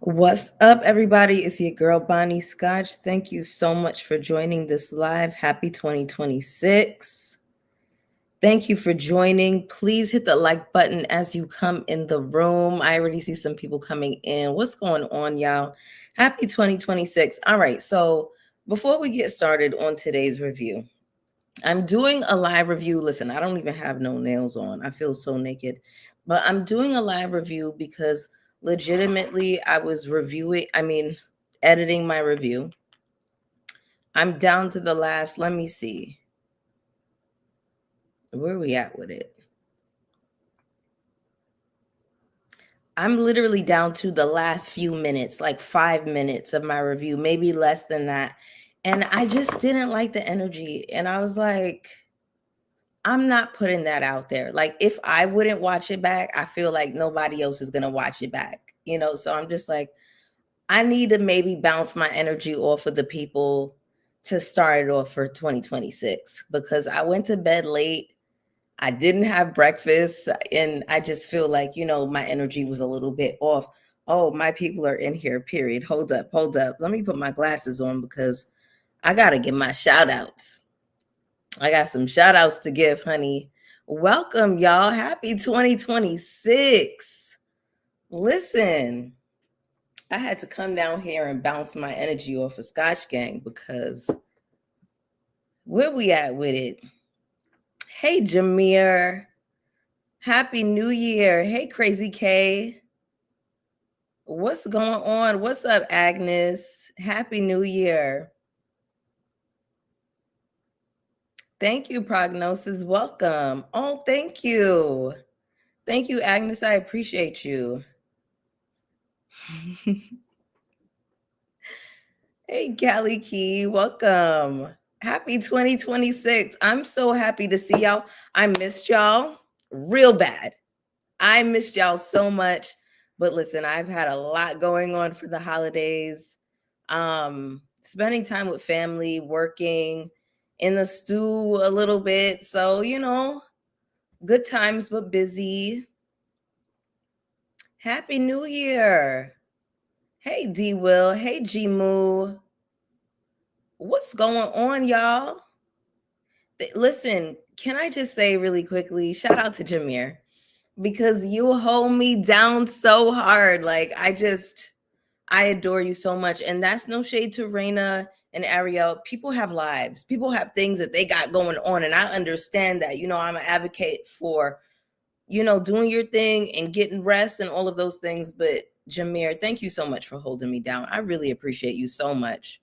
What's up, everybody? It's your girl, Bonnie Scotch. Thank you so much for joining this live. Happy 2026. Thank you for joining. Please hit the like button as you come in the room. I already see some people coming in. What's going on, y'all? Happy 2026. All right, so before we get started on today's review, I'm doing a live review. Listen, I don't even have no nails on. I feel so naked. But I'm doing a live review because legitimately editing my review. I'm down to the last, let me see. Where are we at with it? I'm literally down to the last few minutes, like 5 minutes of my review, maybe less than that. And I just didn't like the energy. And I was like, I'm not putting that out there. Like, if I wouldn't watch it back, I feel like nobody else is going to watch it back, So I'm just like, I need to maybe bounce my energy off of the people to start it off for 2026 because I went to bed late. I didn't have breakfast and I just feel like, my energy was a little bit off. Oh, my people are in here, period. Hold up, hold up. Let me put my glasses on because I got to give my shout outs. I got some shout outs to give, honey. Welcome, y'all. Happy 2026. Listen, I had to come down here and bounce my energy off of Scotch Gang because where we at with it? Hey, Jameer. Happy New Year. Hey, Crazy K. What's going on? What's up, Agnes? Happy New Year. Thank you, Prognosis. Welcome. Oh, thank you. Thank you, Agnes. I appreciate you. Hey, Callie Key. Welcome. Happy 2026. I'm so happy to see y'all. I missed y'all real bad. I missed y'all so much. But listen, I've had a lot going on for the holidays. Spending time with family, working in the stew a little bit. So, good times but busy. Happy New Year. Hey D Will. Hey G Moo. What's going on, y'all? Listen, can I just say really quickly, shout out to Jameer because you hold me down so hard. Like, I adore you so much. And that's no shade to Raina and Ariel. People have lives. People have things that they got going on. And I understand that. I'm an advocate for, doing your thing and getting rest and all of those things. But Jameer, thank you so much for holding me down. I really appreciate you so much.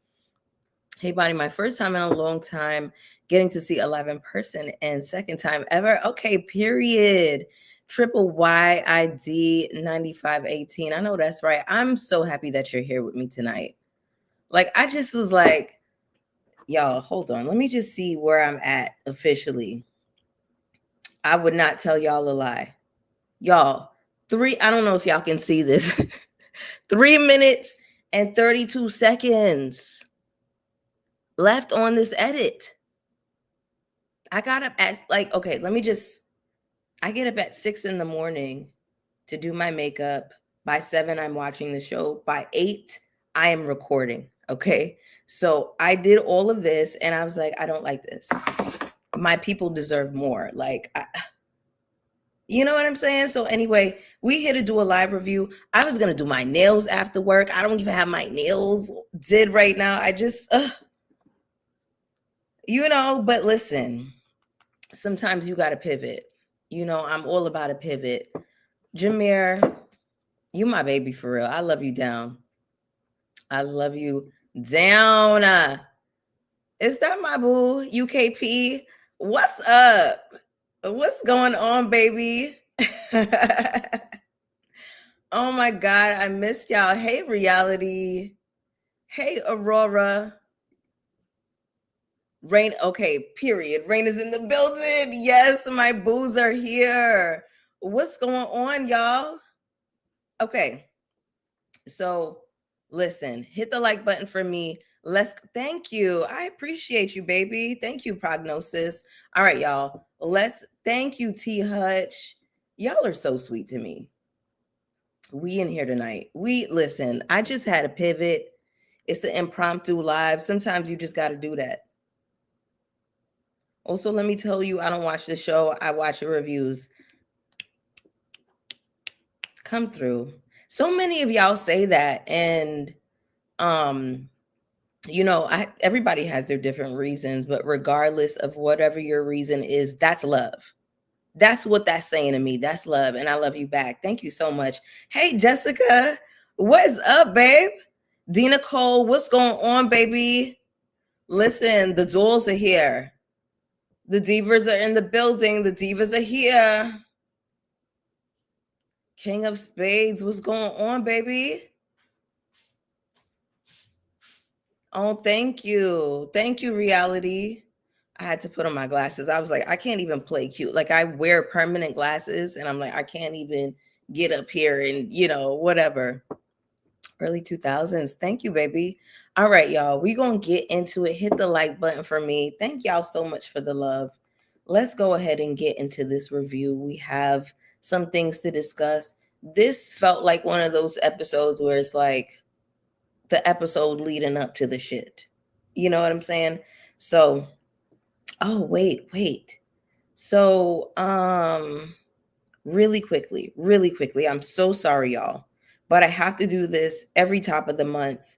Hey, Bonnie, my first time in a long time getting to see a live in person and second time ever. Okay, period. Triple YID 9518. I know that's right. I'm so happy that you're here with me tonight. Like, I just was like, y'all, hold on. Let me just see where I'm at officially. I would not tell y'all a lie. Y'all, I don't know if y'all can see this. 3 minutes and 32 seconds left on this edit. I got up at okay, I get up at 6 in the morning to do my makeup. By 7, I'm watching the show. By 8, I am recording. Okay. So I did all of this and I was like, I don't like this. My people deserve more. You know what I'm saying? So anyway, we here to do a live review. I was going to do my nails after work. I don't even have my nails did right now. I just, but listen, sometimes you got to pivot. I'm all about a pivot. Jameer, you my baby for real. I love you down. I love you down. Is that my boo, UKP? What's up? What's going on, baby? Oh my God, I missed y'all. Hey, Reality. Hey, Aurora. Rain, okay, period. Rain is in the building. Yes, my boos are here. What's going on, y'all? Okay, so listen, hit the like button for me. Thank you. I appreciate you, baby. Thank you, Prognosis. All right, y'all. Thank you, T Hutch. Y'all are so sweet to me. We in here tonight. We listen. I just had a pivot. It's an impromptu live. Sometimes you just got to do that. Also, let me tell you, I don't watch the show. I watch the reviews. Come through. So many of y'all say that, and um, everybody has their different reasons, but regardless of whatever your reason is, that's love. That's what that's saying to me. That's love, and I love you back. Thank you so much. Hey, Jessica, what's up, babe? Dina Cole, what's going on, baby? Listen, the duels are here. The divas are in the building. The divas are here. King of Spades, what's going on, baby? Oh, thank you. Thank you, reality. I had to put on my glasses. I was like, I can't even play cute. Like, I wear permanent glasses, and I'm like, I can't even get up here and, whatever. Early 2000s. Thank you, baby. All right, y'all. We going to get into it. Hit the like button for me. Thank y'all so much for the love. Let's go ahead and get into this review. We have some things to discuss. This felt like one of those episodes where it's like the episode leading up to the shit. You know what I'm saying? So, oh, wait. So, really quickly, I'm so sorry, y'all, but I have to do this every top of the month.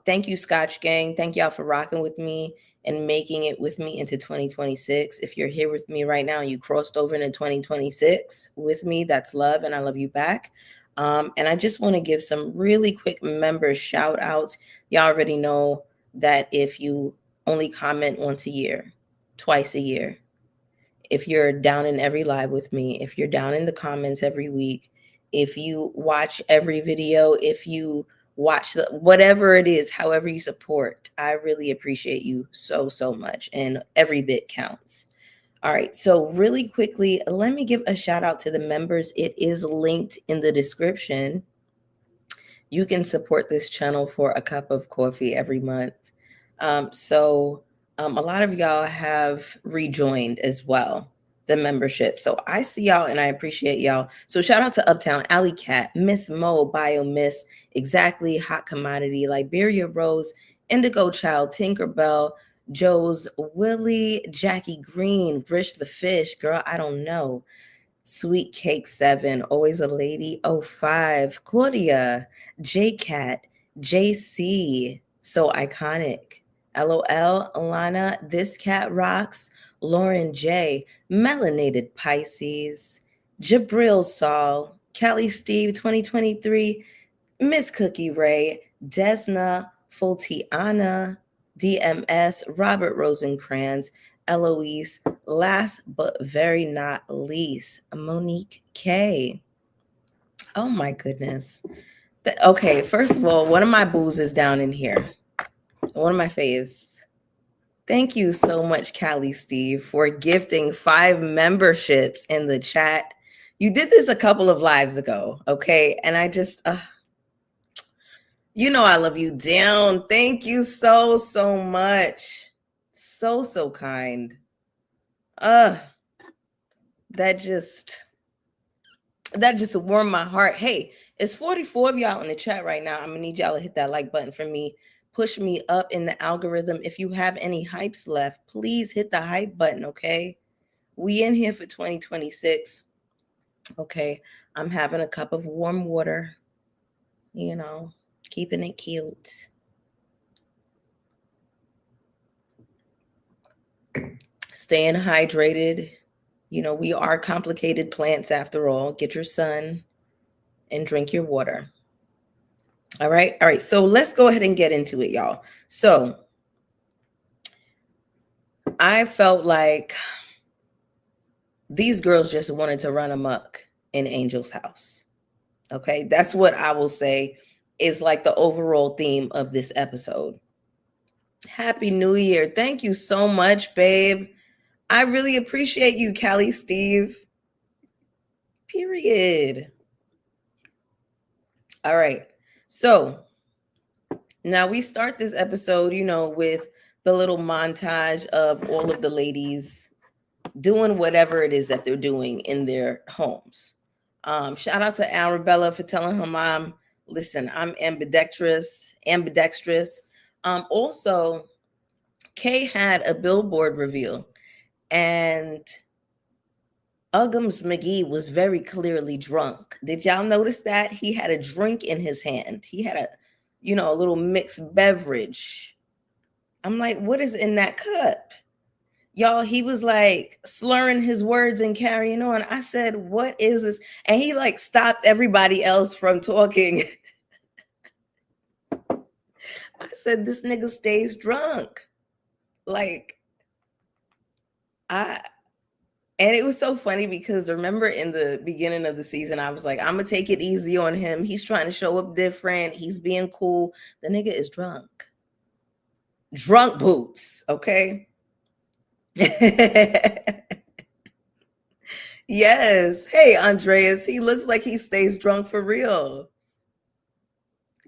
Thank you, Scotch Gang. Thank y'all for rocking with me and making it with me into 2026. If you're here with me right now and you crossed over into 2026 with me, that's love, and I love you back. And I just want to give some really quick member shout outs. Y'all already know that if you only comment once a year, twice a year, if you're down in every live with me, if you're down in the comments every week, if you watch every video, if you watch whatever it is, however you support, I really appreciate you so, so much. And every bit counts. All right. So, really quickly, let me give a shout out to the members. It is linked in the description. You can support this channel for a cup of coffee every month. A lot of y'all have rejoined as well the membership. So I see y'all and I appreciate y'all. So shout out to Uptown, Alley Cat, Miss Mo, Bio Miss, Exactly, Hot Commodity, Liberia Rose, Indigo Child, Tinkerbell, Joe's Willie, Jackie Green, Rich the Fish, girl, I don't know. Sweet Cake 7, Always a Lady 05, Claudia, J Cat, JC, So Iconic, LOL, Alana, This Cat Rocks, Lauren J, Melanated Pisces, Jabril Saul, Kelly Steve 2023, Miss Cookie Ray, Desna, Fultiana, DMS, Robert Rosencrantz, Eloise, last but very not least, Monique K. Oh my goodness. Okay, first of all, one of my boos is down in here. One of my faves. Thank you so much, Callie Steve, for gifting 5 memberships in the chat. You did this a couple of lives ago, okay? And I just, I love you down. Thank you so, so much. So, so kind. That just warmed my heart. Hey, it's 44 of y'all in the chat right now. I'm gonna need y'all to hit that like button for me. Push me up in the algorithm. If you have any hypes left, please hit the hype button, okay? We in here for 2026. Okay. I'm having a cup of warm water, keeping it cute. Staying hydrated. We are complicated plants after all. Get your sun and drink your water. All right. All right. So let's go ahead and get into it, y'all. So I felt like these girls just wanted to run amok in Angel's house. Okay. That's what I will say is like the overall theme of this episode. Happy New Year. Thank you so much, babe. I really appreciate you, Callie Steve. Period. All right. So now we start this episode, with the little montage of all of the ladies doing whatever it is that they're doing in their homes. Shout out to Arabella for telling her mom, listen, I'm ambidextrous. Also, Kay had a billboard reveal, and Uggums McGee was very clearly drunk. Did y'all notice that? He had a drink in his hand. He had a little mixed beverage. I'm like, what is in that cup? Y'all, he was like slurring his words and carrying on. I said, what is this? And he like stopped everybody else from talking. I said, this nigga stays drunk. Like, I and it was so funny because remember in the beginning of the season, I was like, I'm gonna take it easy on him. He's trying to show up different. He's being cool. The nigga is drunk. Drunk boots, okay? Yes. Hey, Andreas, he looks like he stays drunk for real.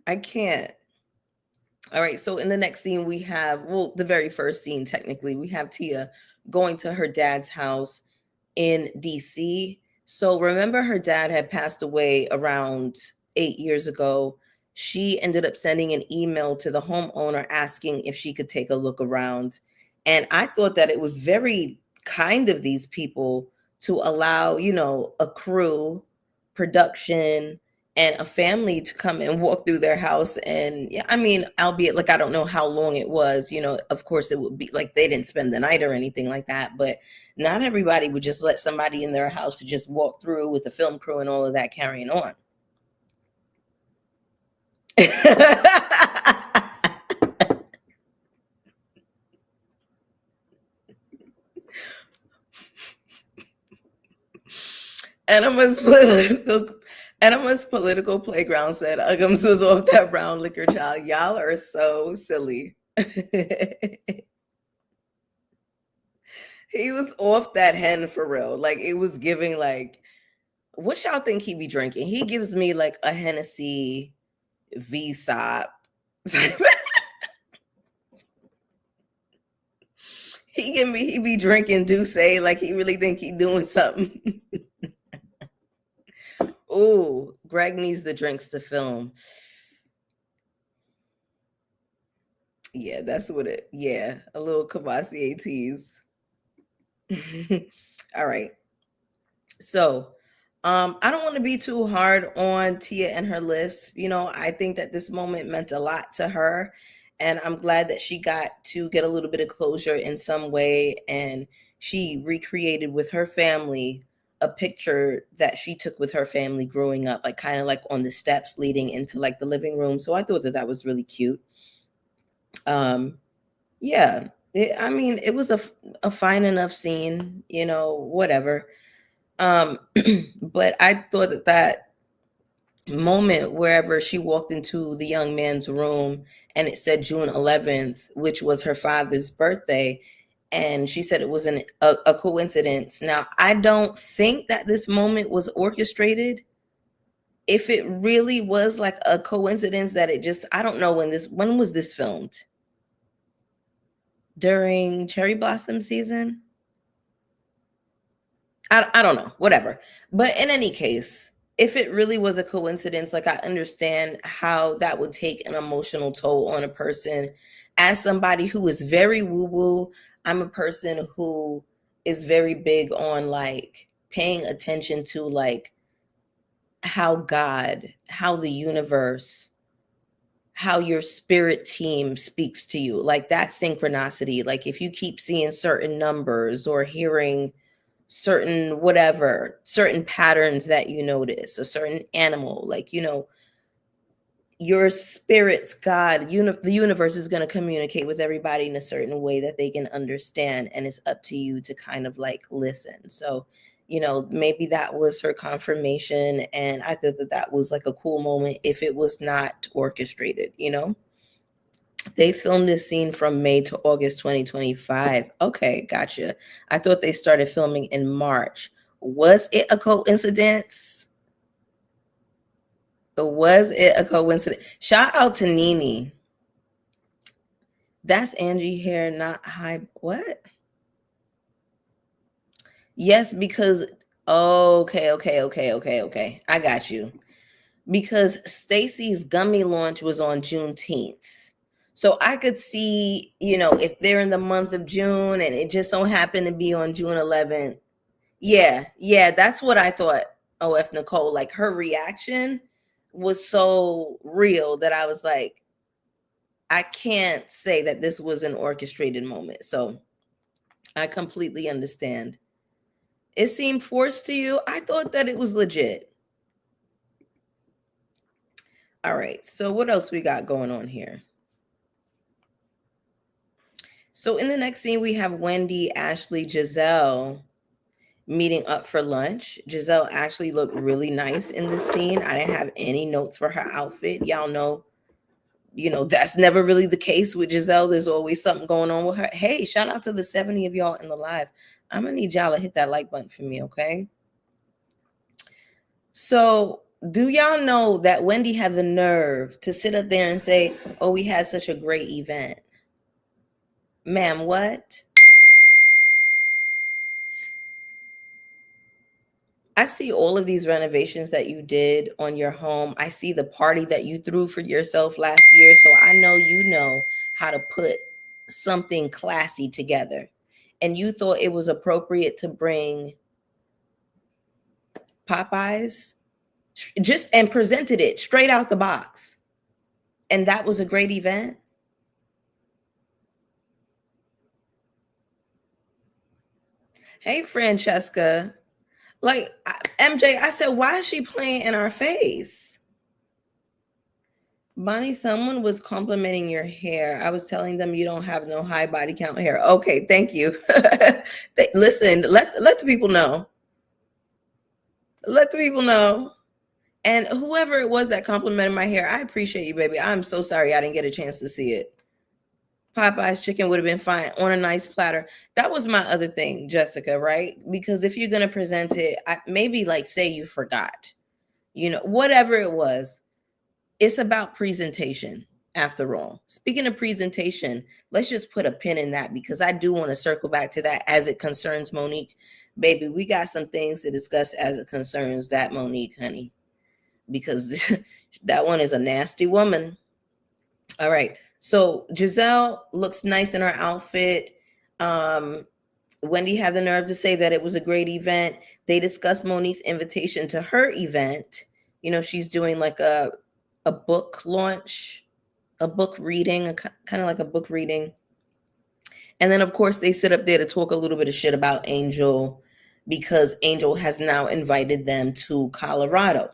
I can't. All right. So in the next scene, we have, well, the very first scene, technically, we have Tia going to her dad's house in DC. So remember, her dad had passed away around 8 years ago. She ended up sending an email to the homeowner asking if she could take a look around. And I thought that it was very kind of these people to allow, a crew, production, and a family to come and walk through their house. And yeah, I mean, albeit like I don't know how long it was, of course it would be like they didn't spend the night or anything like that, but not everybody would just let somebody in their house to just walk through with the film crew and all of that carrying on. Enemas political Enemas political playground said Uggums was off that brown liquor, child. Y'all are so silly. He was off that hen for real. Like it was giving like, what y'all think he be drinking? He gives me like a Hennessy V-sop. He be drinking Douce like he really think he doing something. Ooh, Greg needs the drinks to film. Yeah, that's what it. Yeah, a little Cavassier tease. All right. So, I don't want to be too hard on Tia and her list. I think that this moment meant a lot to her, and I'm glad that she got to get a little bit of closure in some way. And she recreated with her family a picture that she took with her family growing up, like kind of like on the steps leading into like the living room. So I thought that that was really cute. Um, yeah, I mean, it was a fine enough scene, whatever. Um, but I thought that that moment wherever she walked into the young man's room and it said June 11th, which was her father's birthday, and she said it was a coincidence. Now, I don't think that this moment was orchestrated. If it really was like a coincidence that it just, I don't know when was this filmed? During cherry blossom season? I don't know, whatever. But in any case, if it really was a coincidence, like I understand how that would take an emotional toll on a person. As somebody who is very woo woo, I'm a person who is very big on like paying attention to like how God, how the universe, how your spirit team speaks to you. Like that synchronicity. Like if you keep seeing certain numbers or hearing certain whatever, certain patterns that you notice, a certain animal, like, your spirit's God, the universe is going to communicate with everybody in a certain way that they can understand. And it's up to you to kind of like listen. So, maybe that was her confirmation. And I thought that that was like a cool moment if it was not orchestrated. They filmed this scene from May to August 2025. Okay, gotcha. I thought they started filming in March. Was it a coincidence? Was it a coincidence? Shout out to Nene. That's Angie hair, not high. What? Yes, because Okay, okay, okay, okay, okay. I got you. Because Stacy's gummy launch was on Juneteenth. So I could see, if they're in the month of June and it just so happened to be on June 11th. Yeah, yeah, that's what I thought. OF Nicole, like her reaction was so real that I was like, I can't say that this was an orchestrated moment. So I completely understand. It seemed forced to you. I thought that it was legit. All right. So what else we got going on here? So in the next scene, we have Wendy, Ashley, Giselle meeting up for lunch. Giselle actually looked really nice in this scene. I didn't have any notes for her outfit. Y'all know, that's never really the case with Giselle. There's always something going on with her. Hey, shout out to the 70 of y'all in the live. I'm gonna need y'all to hit that like button for me, okay? So do y'all know that Wendy had the nerve to sit up there and say, oh, we had such a great event? Ma'am, what? I see all of these renovations that you did on your home. I see the party that you threw for yourself last year. So I know you know how to put something classy together. And you thought it was appropriate to bring Popeyes just and presented it straight out the box. And that was a great event. Hey, Francesca. Like, MJ, I said, why is she playing in our face? Bonnie, someone was complimenting your hair. I was telling them you don't have no high body count hair. Okay, thank you. Listen, let the people know. Let the people know. And whoever it was that complimented my hair, I appreciate you, baby. I'm so sorry I didn't get a chance to see it. Popeye's chicken would have been fine on a nice platter. That was my other thing, Jessica, right? Because if you're going to present it, maybe like say you forgot, whatever it was, it's about presentation after all. Speaking of presentation, let's just put a pin in that because I do want to circle back to that as it concerns Monique. Baby, we got some things to discuss as it concerns that Monique, honey, because that one is a nasty woman. All right. So Giselle looks nice in her outfit. Um, Wendy had the nerve to say that it was a great event. They discussed Monique's invitation to her event. She's doing like a book launch, a book reading, kind of like a book reading. And then of course they sit up there to talk a little bit of shit about Angel because Angel has now invited them to Colorado.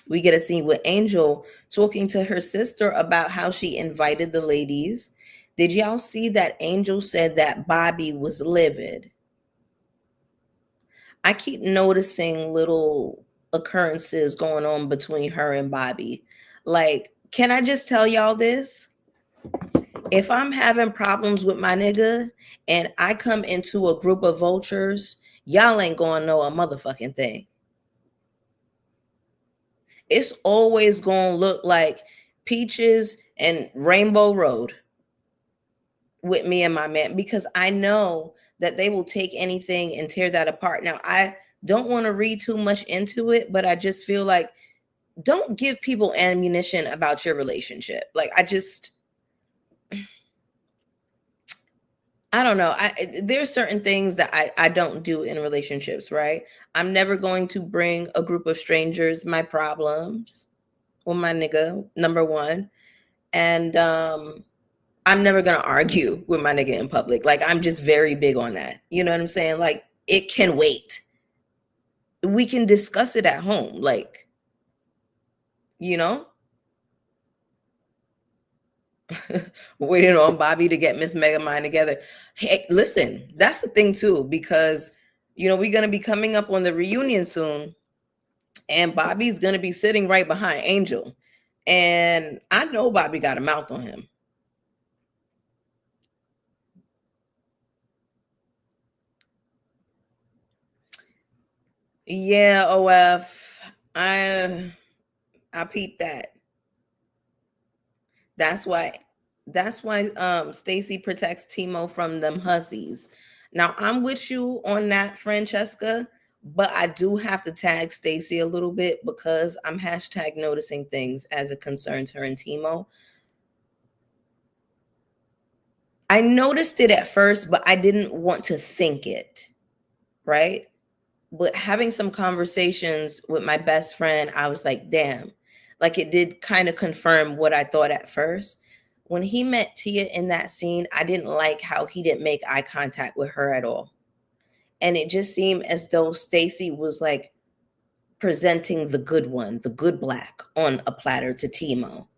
We get a scene with Angel talking to her sister about how she invited the ladies. Did y'all see that Angel said that Bobby was livid? I keep noticing little occurrences going on between her and Bobby. Like, can I just tell y'all this? If I'm having problems with my nigga and I come into a group of vultures, y'all ain't gonna know a motherfucking thing. It's always gonna look like Peaches and Rainbow Road with me and my man because I know that they will take anything and tear that apart. Now, I don't want to read too much into it, but I just feel like don't give people ammunition about your relationship. Like I don't know. There's certain things that I don't do in relationships, right? I'm never going to bring a group of strangers my problems or my nigga, number one. And I'm never gonna argue with my nigga in public. Like I'm just very big on that. You know what I'm saying? Like it can wait. We can discuss it at home. Like, you know, waiting on Bobby to get Miss Megamind together. Hey, listen, that's the thing too, because we're gonna be coming up on the reunion soon, and Bobby's gonna be sitting right behind Angel. And I know Bobby got a mouth on him. Yeah, OF. I peeped that. That's why Stacy protects Timo from them hussies. Now I'm with you on that, Francesca, But I do have to tag Stacy a little bit because I'm hashtag noticing things as it concerns her and Timo. I noticed it at first, but I didn't want to think it, right? But having some conversations with my best friend, I was like, damn, like it did kind of confirm what I thought at first. When he met Tia in that scene, I didn't like how he didn't make eye contact with her at all. And it just seemed as though Stacy was like presenting the good one, the good black on a platter to Timo.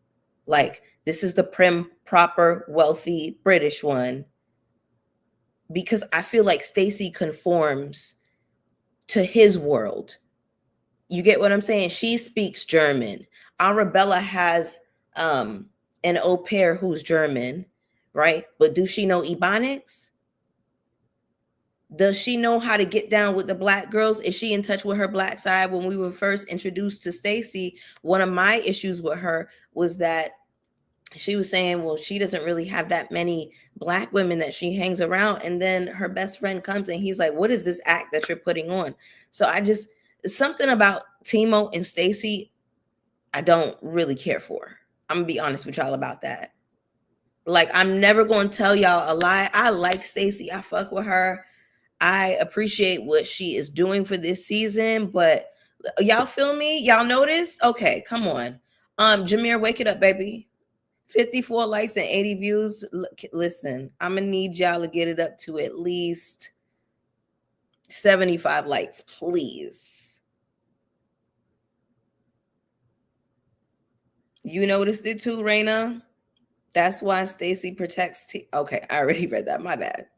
Like, this is the prim, proper, wealthy British one. Because I feel like Stacy conforms to his world. You get what I'm saying? She speaks German. Arabella has an au pair who's German, right? But do she know Ebonics? Does she know how to get down with the black girls? Is she in touch with her black side? When we were first introduced to Stacy, one of my issues with her was that she was saying, well, she doesn't really have that many black women that she hangs around. And then her best friend comes and he's like, what is this act that you're putting on? So I just, something about Timo and Stacy, I don't really care for. I'm gonna be honest with y'all about that. Like, I'm never going to tell y'all a lie. I like Stacy. I fuck with her. I appreciate what she is doing for this season, but y'all feel me? Y'all notice? Okay, come on. Jameer, wake it up, baby. 54 likes and 80 views. Listen, I'm gonna need y'all to get it up to at least 75 likes, please. You noticed it too, Raina? That's why Stacy protects okay, I already read that. My bad.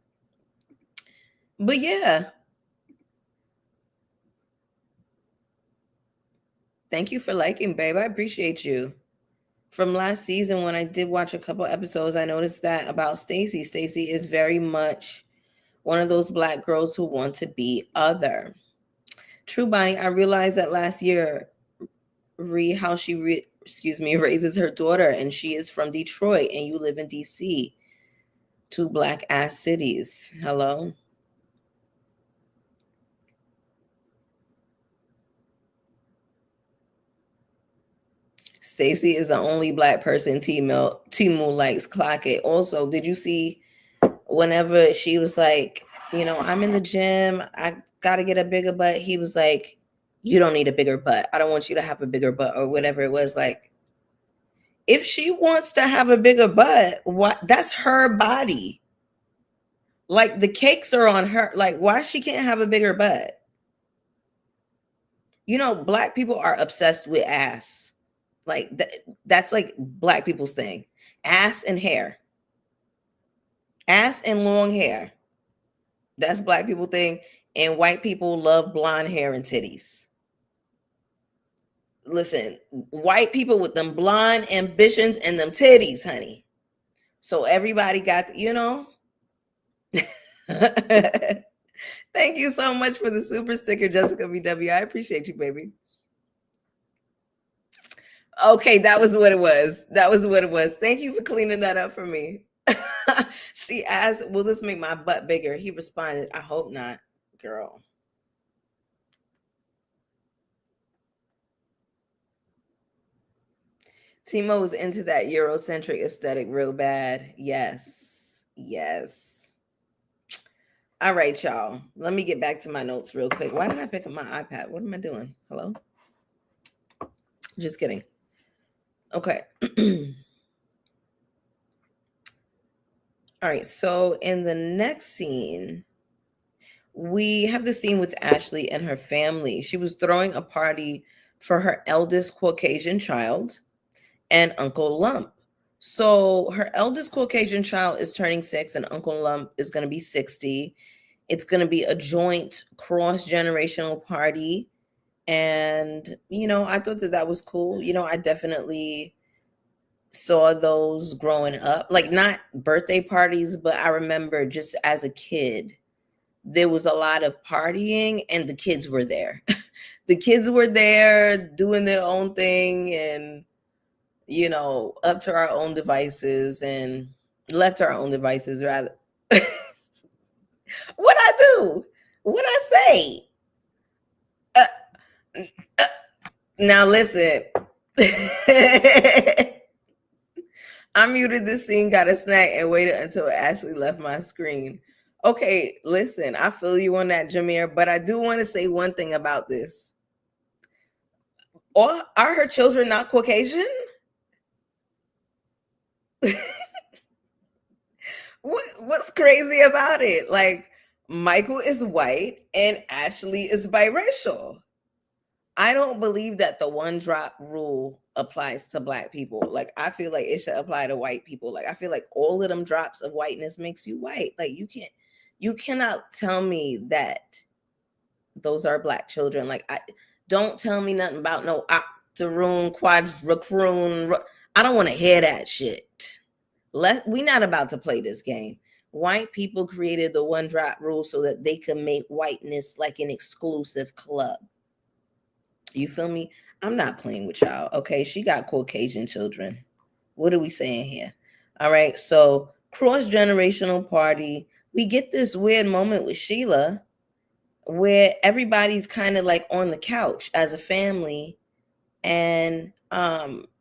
But yeah. Thank you for liking, babe. I appreciate you. From last season, when I did watch a couple episodes, I noticed that about Stacy. Stacy is very much one of those black girls who want to be other. True, Bonnie. I realized that last year, how she raises her daughter, and she is from Detroit, and you live in DC. Two black ass cities. Hello. Stacy is the only black person Timu likes. Clock it. Also, did you see whenever she was like, I'm in the gym, I gotta get a bigger butt. He was like, you don't need a bigger butt. I don't want you to have a bigger butt, or whatever it was. Like, if she wants to have a bigger butt, what? That's her body. Like, the cakes are on her. Like, why she can't have a bigger butt? Black people are obsessed with ass. Like, that's like black people's thing. Ass and hair. Ass and long hair. That's black people thing. And white people love blonde hair and titties. Listen, white people with them blonde ambitions and them titties, honey. So everybody got, Thank you so much for the super sticker, Jessica VW. I appreciate you, baby. Okay, that was what it was. That was what it was. Thank you for cleaning that up for me. She asked, will this make my butt bigger? He responded, I hope not, girl. Timo was into that Eurocentric aesthetic real bad. Yes. Yes. All right, y'all. Let me get back to my notes real quick. Why did I pick up my iPad? What am I doing? Hello? Just kidding. Okay. All right. So in the next scene, we have the scene with Ashley and her family. She was throwing a party for her eldest Caucasian child and Uncle Lump. So her eldest Caucasian child is turning 6 and Uncle Lump is going to be 60. It's going to be a joint cross-generational party. And, I thought that was cool. I definitely saw those growing up. Like, not birthday parties, but I remember just as a kid, there was a lot of partying and the kids were there. The kids were there doing their own thing and, up to our own devices and left to our own devices rather. What I do? What I say? Now listen. I muted this scene, got a snack, and waited until it actually left my screen. Okay, listen, I feel you on that, Jameer, but I do want to say one thing about this. Or are her children not Caucasian? What's crazy about it? Like, Michael is white and Ashley is biracial. I don't believe that the one drop rule applies to black people. Like, I feel like it should apply to white people. Like, I feel like all of them drops of whiteness makes you white. Like, you cannot tell me that those are black children. Like, don't tell me nothing about no octoroon, quadrocroon. I don't want to hear that shit. We not about to play this game. White people created the one drop rule so that they could make whiteness like an exclusive club. You feel me? I'm not playing with y'all. Okay, she got Caucasian children. What are we saying here? All right, so cross generational party. We get this weird moment with Sheila where everybody's kind of like on the couch as a family, and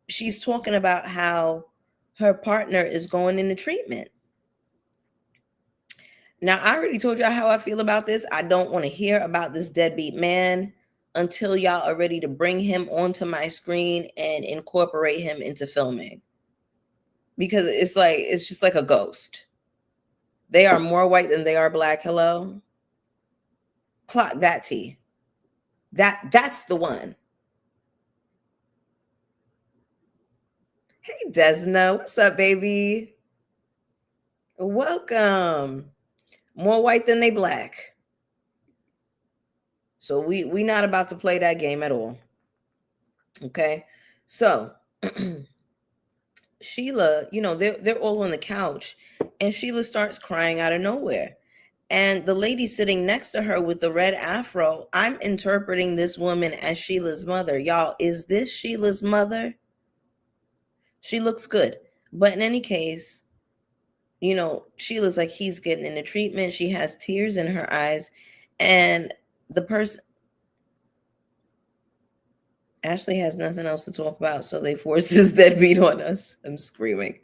she's talking about how her partner is going into treatment. Now, I already told y'all how I feel about this. I don't want to hear about this deadbeat man until y'all are ready to bring him onto my screen and incorporate him into filming. Because it's just like a ghost. They are more white than they are black. Hello? Clock that T. That's the one. Hey Desna, what's up, baby? Welcome. More white than they black. So we not about to play that game at all. Okay. So Sheila, they're all on the couch, and Sheila starts crying out of nowhere. And the lady sitting next to her with the red afro, I'm interpreting this woman as Sheila's mother. Y'all, is this Sheila's mother? She looks good. But in any case, Sheila's like, he's getting into treatment. She has tears in her eyes. And the person, Ashley has nothing else to talk about, so they forced this deadbeat on us. I'm screaming.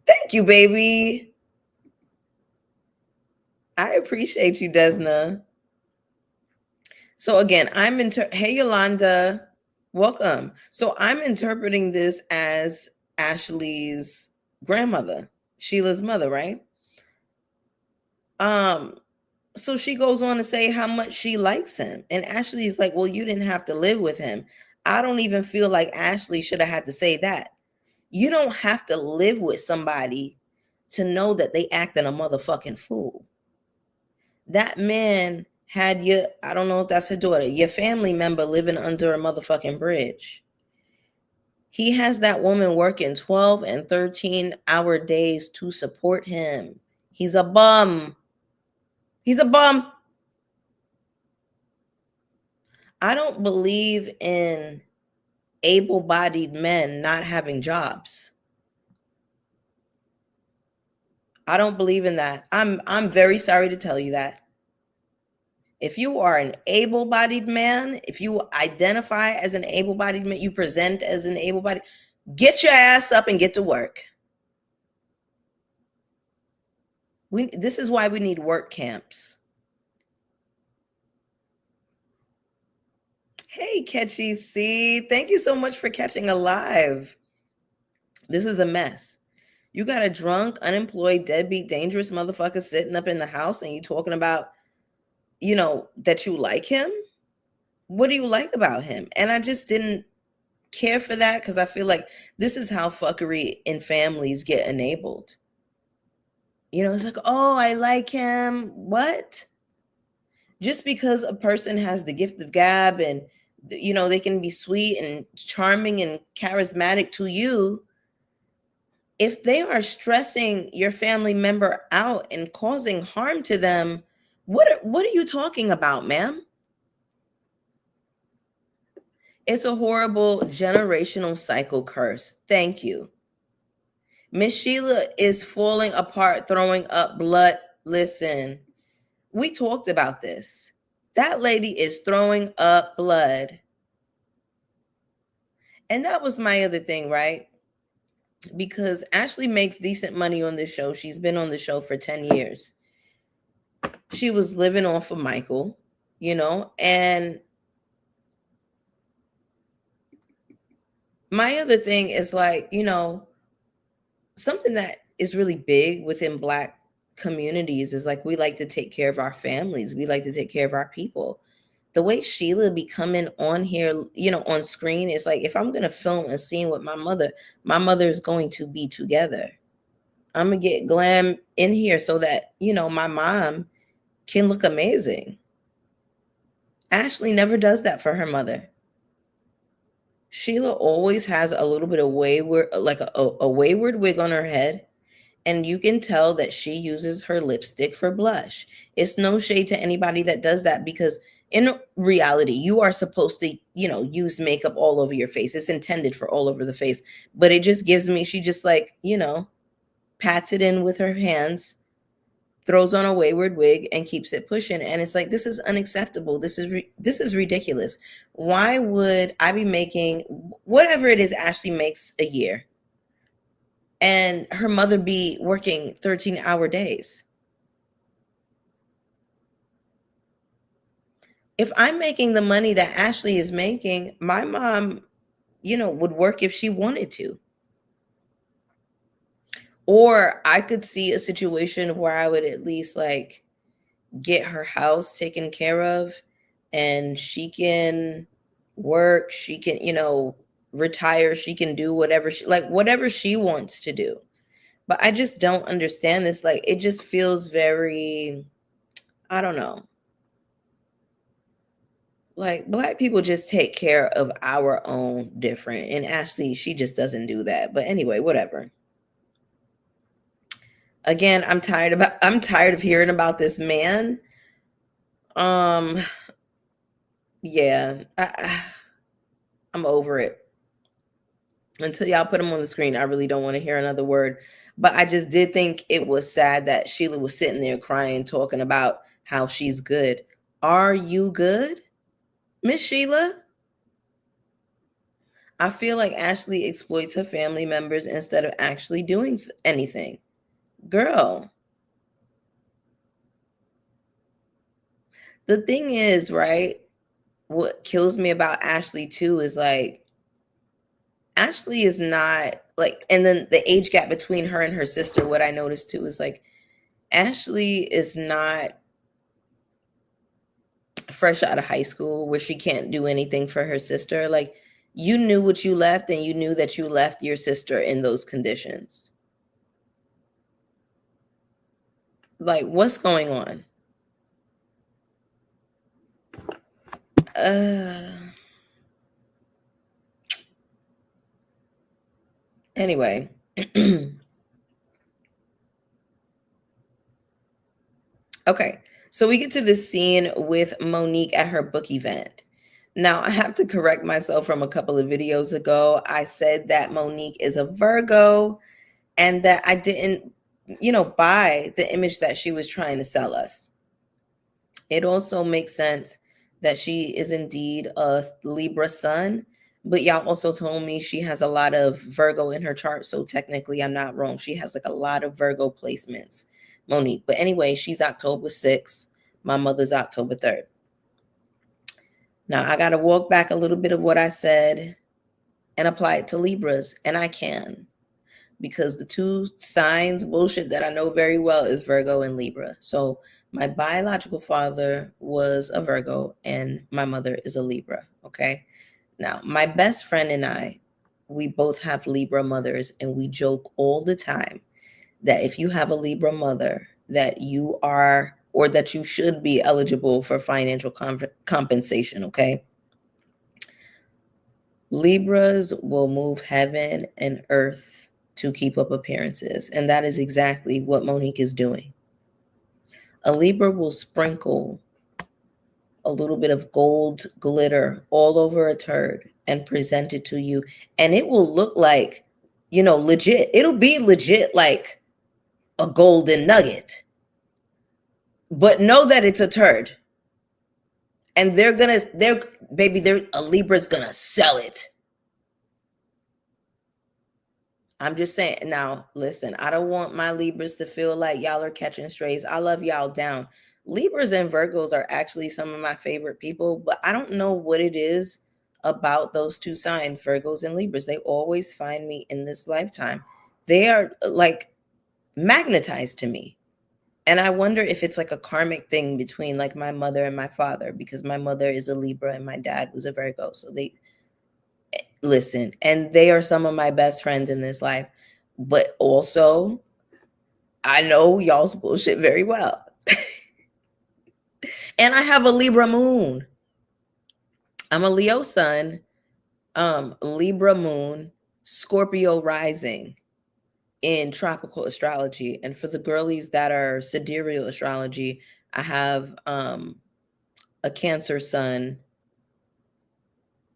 Thank you, baby. I appreciate you, Desna. So again, hey Yolanda, welcome. So I'm interpreting this as Ashley's grandmother, Sheila's mother, right? So she goes on to say how much she likes him. And Ashley's like, well, you didn't have to live with him. I don't even feel like Ashley should have had to say that. You don't have to live with somebody to know that they acting a motherfucking fool. That man had I don't know if that's her daughter, your family member living under a motherfucking bridge. He has that woman working 12 and 13-hour days to support him. He's a bum. He's a bum. I don't believe in able-bodied men not having jobs. I don't believe in that. I'm very sorry to tell you that. If you are an able-bodied man, if you identify as an able-bodied man, you present as an able-bodied, get your ass up and get to work. This is why we need work camps. Hey, Catchy C, thank you so much for catching a live. This is a mess. You got a drunk, unemployed, deadbeat, dangerous motherfucker sitting up in the house, and you talking about, that you like him? What do you like about him? And I just didn't care for that, because I feel like this is how fuckery in families get enabled. It's like, oh, I like him. What? Just because a person has the gift of gab and, they can be sweet and charming and charismatic to you, if they are stressing your family member out and causing harm to them, what are you talking about, ma'am? It's a horrible generational cycle curse. Thank you. Miss Sheila is falling apart, throwing up blood. Listen, we talked about this. That lady is throwing up blood. And that was my other thing, right? Because Ashley makes decent money on this show. She's been on the show for 10 years. She was living off of Michael, and my other thing is like, something that is really big within Black communities is like we like to take care of our families. We like to take care of our people. The way Sheila be coming on here, on screen, is like if I'm gonna film a scene with my mother is going to be together. I'm gonna get glam in here so that my mom can look amazing. Ashley never does that for her mother. Sheila always has a little bit of wayward, like a wayward wig on her head, and you can tell that she uses her lipstick for blush. It's no shade to anybody that does that, because in reality, you are supposed to, use makeup all over your face. It's intended for all over the face, but it just gives me, she just like, pats it in with her hands, throws on a wayward wig and keeps it pushing, and it's like, this is unacceptable. This is ridiculous. Why would I be making whatever it is Ashley makes a year and her mother be working 13-hour days? If I'm making the money that Ashley is making, my mom, would work if she wanted to. Or I could see a situation where I would at least like get her house taken care of, and she can work, she can, retire, she can do whatever she wants to do. But I just don't understand this. Like, it just feels very, I don't know. Like, Black people just take care of our own different. And Ashley, she just doesn't do that. But anyway, whatever. Again, I'm tired of hearing about this man. Um, yeah, I'm over it. Until y'all put him on the screen, I really don't want to hear another word. But I just did think it was sad that Sheila was sitting there crying, talking about how she's good. Are you good, Miss Sheila? I feel like Ashley exploits her family members instead of actually doing anything. Girl, the thing is, right? What kills me about Ashley too is like, Ashley is not like, and then the age gap between her and her sister, what I noticed too is like, Ashley is not fresh out of high school where she can't do anything for her sister. Like, you knew what you left, and you knew that you left your sister in those conditions. Like, what's going on? Uh, anyway. Okay, so we get to this scene with Monique at her book event. Now, I have to correct myself from a couple of videos ago. I said that Monique is a Virgo and that I didn't, buy the image that she was trying to sell us. It also makes sense that she is indeed a Libra sun, but y'all also told me she has a lot of Virgo in her chart, so technically I'm not wrong. She has like a lot of Virgo placements, Monique. But anyway, she's October 6th. My mother's October 3rd. Now I got to walk back a little bit of what I said and apply it to Libras, and I can, because the two signs bullshit that I know very well is Virgo and Libra. So my biological father was a Virgo and my mother is a Libra. Okay. Now, my best friend and I, we both have Libra mothers, and we joke all the time that if you have a Libra mother, that you are, or that you should be eligible for financial compensation. Okay. Libras will move heaven and earth to keep up appearances. And that is exactly what Monique is doing. A Libra will sprinkle a little bit of gold glitter all over a turd and present it to you. And it will look like, legit. It'll be legit like a golden nugget. But know that it's a turd. And a Libra's gonna sell it. I'm just saying. Now, listen, I don't want my Libras to feel like y'all are catching strays. I love y'all down. Libras and Virgos are actually some of my favorite people, but I don't know what it is about those two signs, Virgos and Libras. They always find me in this lifetime. They are like magnetized to me. And I wonder if it's like a karmic thing between like my mother and my father, because my mother is a Libra and my dad was a Virgo. So they listen, and they are some of my best friends in this life. But also, I know y'all's bullshit very well. And I have a Libra moon. I'm a Leo sun, Libra moon, Scorpio rising in tropical astrology. And for the girlies that are sidereal astrology, I have a Cancer sun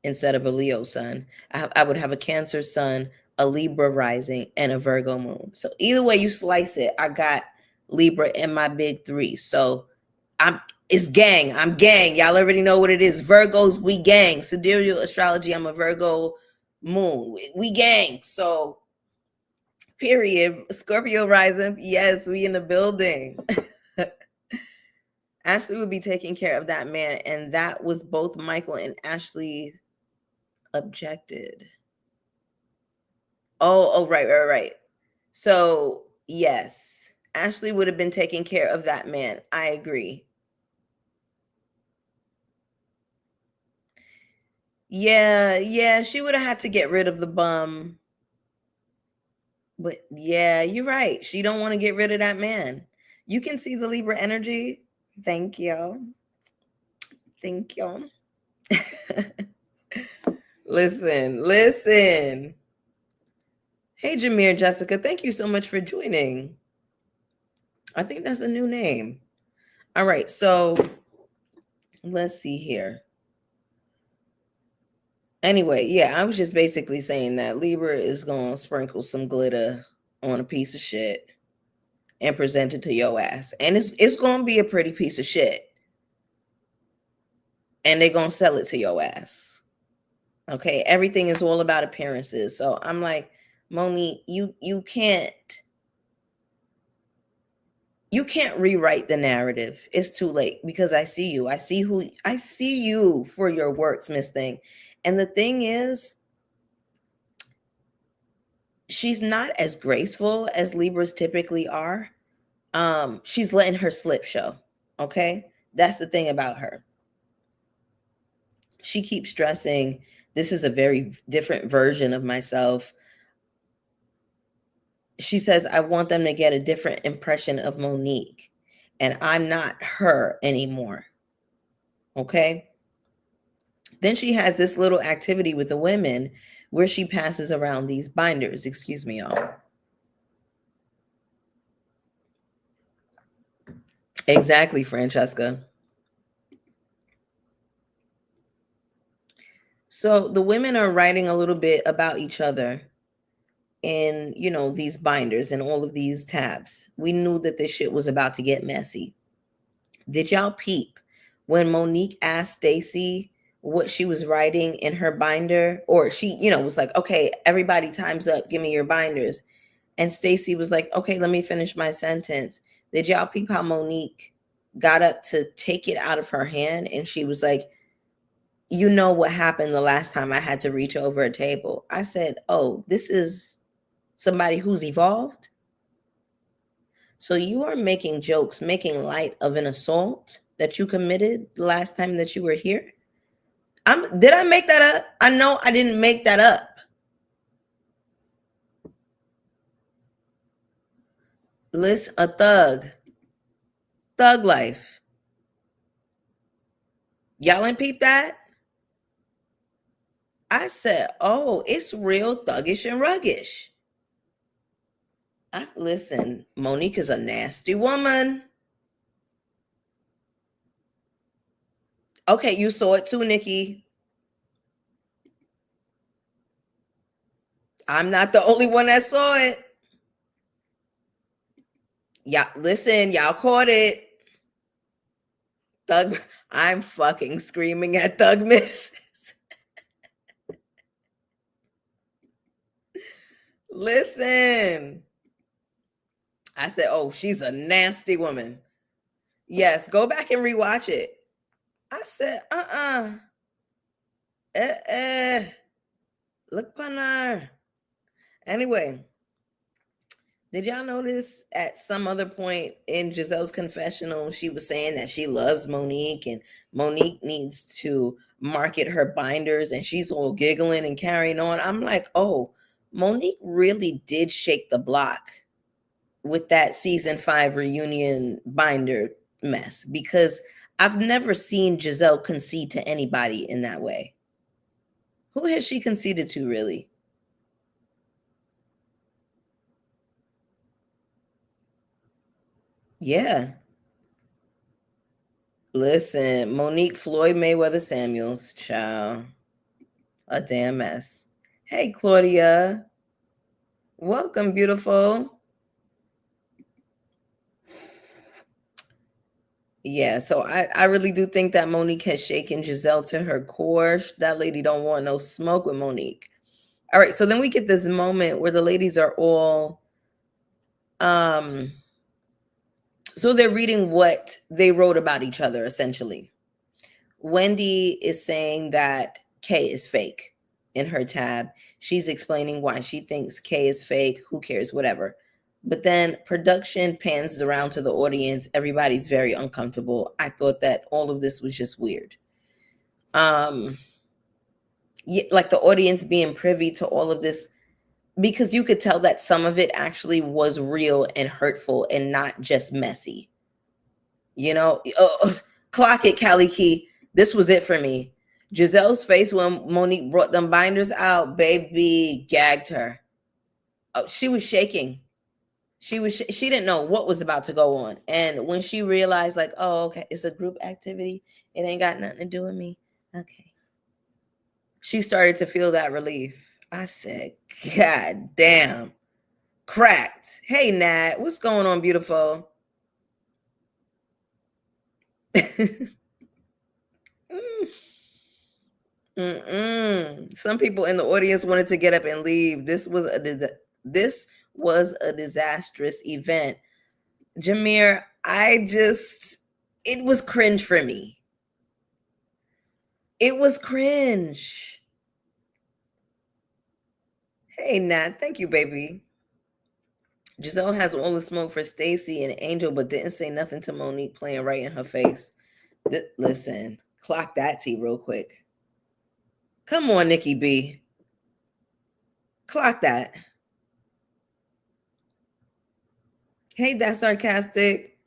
instead of a Leo sun. I would have a Cancer sun, a Libra rising, and a Virgo moon. So either way you slice it, I got Libra in my big three. So it's gang. I'm gang. Y'all already know what it is. Virgos, we gang. Sidereal astrology, I'm a Virgo moon. We gang. So period. Scorpio rising. Yes, we in the building. Ashley would be taking care of that man. And that was both Michael and Ashley objected. Oh, right. So yes, Ashley would have been taking care of that man. I agree. Yeah, she would have had to get rid of the bum. But yeah, you're right. She don't want to get rid of that man. You can see the Libra energy. Thank you. Thank you. Listen. Hey, Jameer, Jessica, thank you so much for joining. I think that's a new name. All right, so let's see here. Anyway, yeah, I was just basically saying that Libra is going to sprinkle some glitter on a piece of shit and present it to your ass. And it's going to be a pretty piece of shit. And they're going to sell it to your ass. Okay, everything is all about appearances. So I'm like, Monique, you can't rewrite the narrative. It's too late because I see you. I see you for your works, Miss Thing. And the thing is, she's not as graceful as Libras typically are. She's letting her slip show. Okay, that's the thing about her. She keeps stressing, this is a very different version of myself. She says, I want them to get a different impression of Monique, and I'm not her anymore. Okay. Then she has this little activity with the women where she passes around these binders. Excuse me, y'all. Exactly, Francesca. So the women are writing a little bit about each other in, these binders and all of these tabs. We knew that this shit was about to get messy. Did y'all peep when Monique asked Stacy what she was writing in her binder? Or she, was like, okay, everybody, time's up. Give me your binders. And Stacy was like, okay, let me finish my sentence. Did y'all peep how Monique got up to take it out of her hand? And she was like, you know what happened the last time I had to reach over a table? I said, oh, this is somebody who's evolved. So you are making jokes, making light of an assault that you committed the last time that you were here. Did I make that up? I know I didn't make that up. Listen, a thug life. Y'all ain't peep that? I said, oh, it's real thuggish and ruggish. Listen, Monique is a nasty woman. Okay, you saw it too, Nikki. I'm not the only one that saw it. Yeah, listen, y'all caught it. Thug, I'm fucking screaming at Thug Miss. Listen, I said, oh, she's a nasty woman. Yes, go back and rewatch it. I said, eh, look upon her. Anyway, did y'all notice at some other point in Giselle's confessional, she was saying that she loves Monique and Monique needs to market her binders and she's all giggling and carrying on. I'm like, oh, Monique really did shake the block with that season 5 reunion binder mess because I've never seen Giselle concede to anybody in that way. Who has she conceded to, really? Yeah. Listen, Monique Floyd Mayweather Samuels, child, a damn mess. Hey, Claudia. Welcome, beautiful. Yeah, so I really do think that Monique has shaken Giselle to her core. That lady don't want no smoke with Monique. All right, so then we get this moment where the ladies are all um so they're reading what they wrote about each other essentially. Wendy is saying that Kay is fake in her tab. She's explaining why she thinks Kay is fake, who cares, whatever. But then production pans around to the audience. Everybody's very uncomfortable. I thought that all of this was just weird. Um like the audience being privy to all of this because you could tell that some of it actually was real and hurtful and not just messy. You know, clock it, Callie Key. This was it for me. Giselle's face when Monique brought them binders out, baby, gagged her. Oh, she was shaking. She didn't know what was about to go on. And when she realized, like, oh, okay, it's a group activity, it ain't got nothing to do with me. Okay. She started to feel that relief. I said, God damn. Cracked. Hey, Nat, what's going on, beautiful? Some people in the audience wanted to get up and leave. This was a disastrous event. Jameer, it was cringe for me. It was cringe. Hey, Nat, thank you, baby. Giselle has all the smoke for Stacy and Angel, but didn't say nothing to Monique playing right in her face. Listen, clock that T real quick. Come on, Nikki B. Clock that. Hey, that's sarcastic.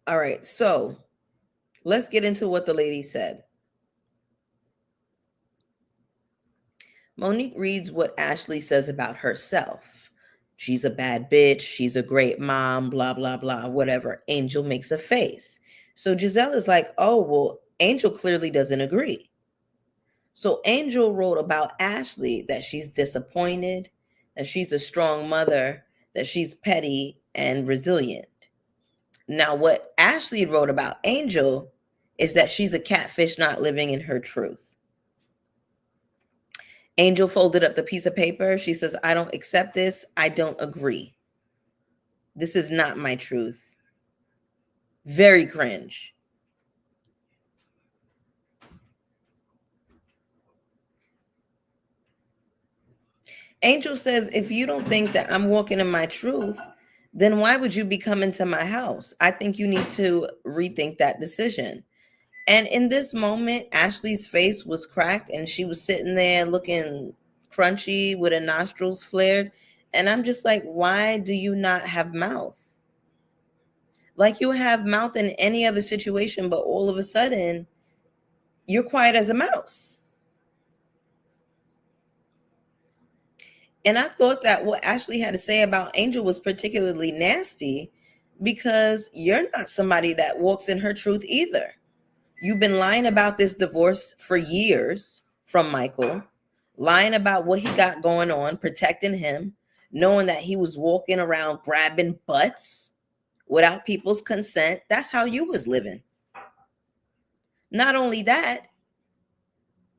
All right, so let's get into what the lady said. Monique reads what Ashley says about herself. She's a bad bitch. She's a great mom, blah, blah, blah, whatever. Angel makes a face. So Giselle is like, oh, well, Angel clearly doesn't agree. So Angel wrote about Ashley that she's disappointed, that she's a strong mother, that she's petty and resilient. Now, what Ashley wrote about Angel is that she's a catfish not living in her truth. Angel folded up the piece of paper. She says, I don't accept this. I don't agree. This is not my truth. Very cringe. Angel says, if you don't think that I'm walking in my truth, then why would you be coming to my house? I think you need to rethink that decision. And in this moment, Ashley's face was cracked and she was sitting there looking crunchy with her nostrils flared. And I'm just like, why do you not have mouth? Like you have mouth in any other situation, but all of a sudden, you're quiet as a mouse. And I thought that what Ashley had to say about Angel was particularly nasty because you're not somebody that walks in her truth either. You've been lying about this divorce for years from Michael, lying about what he got going on, protecting him, knowing that he was walking around grabbing butts without people's consent. That's how you was living. Not only that,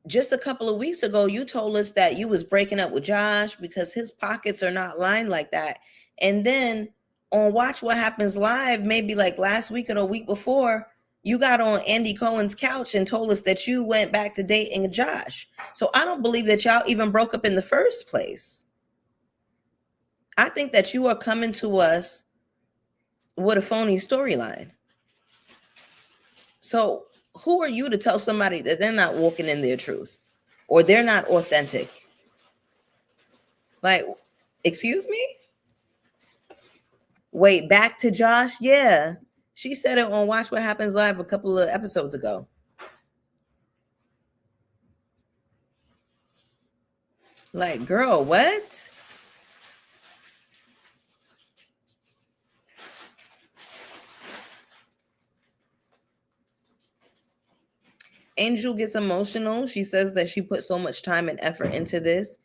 Just a couple of weeks ago, you told us that you was breaking up with Josh because his pockets are not lined like that. And then on Watch What Happens Live, maybe like last week or the week before, you got on Andy Cohen's couch and told us that you went back to dating Josh. So I don't believe that y'all even broke up in the first place. I think that you are coming to us with a phony storyline. So who are you to tell somebody that they're not walking in their truth or they're not authentic? Like, excuse me? Wait, back to Josh? Yeah. She said it on Watch What Happens Live a couple of episodes ago. Like, girl, what? Angel gets emotional. She says that she put so much time and effort into this.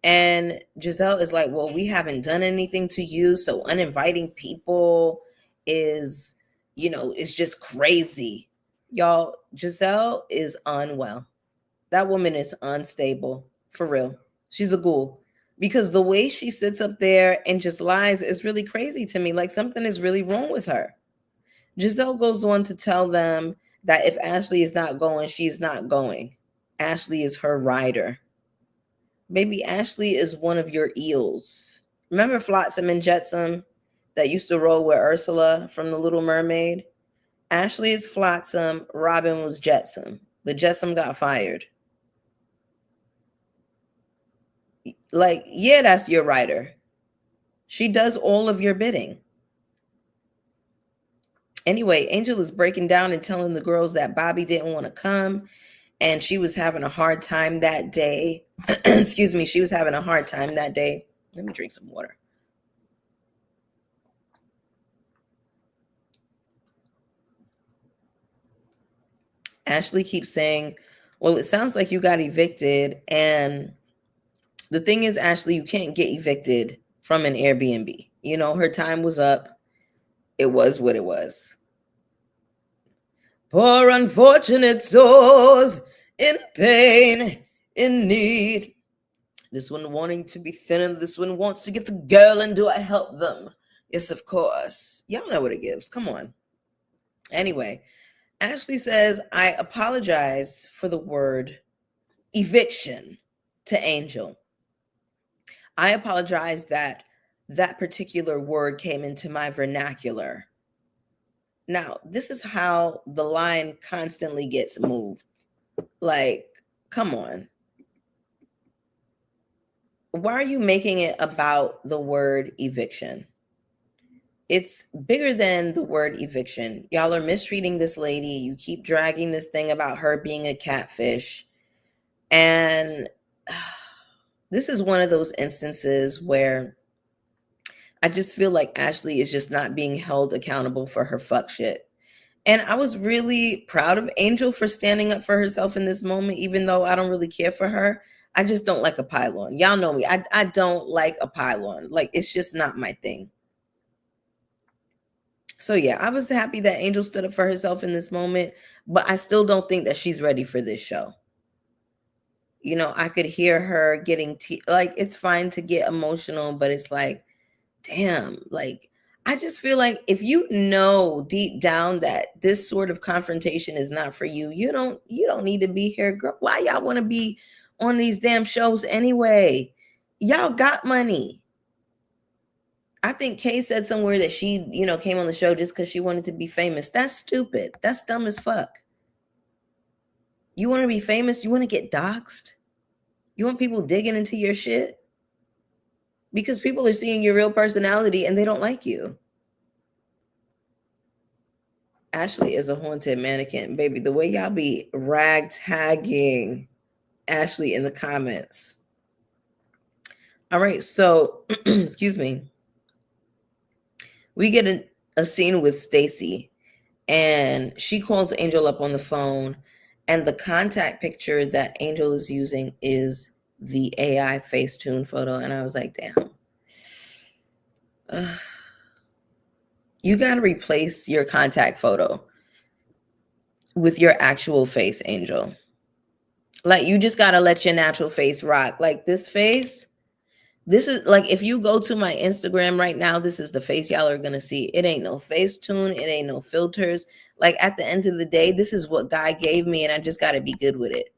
And Giselle is like, well, we haven't done anything to you. So uninviting people is, it's just crazy. Y'all, Giselle is unwell. That woman is unstable. For real. She's a ghoul. Because the way she sits up there and just lies is really crazy to me. Like something is really wrong with her. Giselle goes on to tell them that if Ashley is not going, she's not going. Ashley is her rider. Baby, Ashley is one of your eels. Remember Flotsam and Jetsam that used to roll with Ursula from The Little Mermaid? Ashley is Flotsam, Robin was Jetsam, but Jetsam got fired. Like, yeah, that's your rider. She does all of your bidding. Anyway, Angel is breaking down and telling the girls that Bobby didn't want to come and she was having a hard time that day. Excuse me, she was having a hard time that day. Let me drink some water. Ashley keeps saying, well, it sounds like you got evicted. And the thing is, Ashley, you can't get evicted from an Airbnb. Her time was up. It was what it was. Poor unfortunate souls in pain, in need. This one wanting to be thinner. This one wants to get the girl, and do I help them? Yes, of course. Y'all know what it gives. Come on. Anyway, Ashley says, I apologize for the word eviction to Angel. I apologize that that particular word came into my vernacular. Now, this is how the line constantly gets moved. Like, come on. Why are you making it about the word eviction? It's bigger than the word eviction. Y'all are mistreating this lady. You keep dragging this thing about her being a catfish. And this is one of those instances where I just feel like Ashley is just not being held accountable for her fuck shit. And I was really proud of Angel for standing up for herself in this moment, even though I don't really care for her. I just don't like a pylon. Y'all know me. I don't like a pylon. Like, it's just not my thing. So yeah, I was happy that Angel stood up for herself in this moment, but I still don't think that she's ready for this show. I could hear her getting like, it's fine to get emotional, but it's like, damn, like, I just feel like if you know deep down that this sort of confrontation is not for you, you don't need to be here, girl. Why y'all want to be on these damn shows anyway? Y'all got money. I think Kay said somewhere that she, came on the show just because she wanted to be famous. That's stupid. That's dumb as fuck. You want to be famous? You want to get doxxed? You want people digging into your shit? Because people are seeing your real personality and they don't like you. Ashley is a haunted mannequin, baby. The way y'all be ragtagging Ashley in the comments. All right, so excuse me. We get a scene with Stacy, and she calls Angel up on the phone, and the contact picture that Angel is using is the AI Facetune photo, and I was like, damn. You got to replace your contact photo with your actual face, Angel. Like, you just gotta let your natural face rock. Like, this face, this is like, if you go to my Instagram right now, this is the face y'all are gonna see. It ain't no face tune, it ain't no filters. Like, at the end of the day, this is what God gave me, and I just gotta be good with it.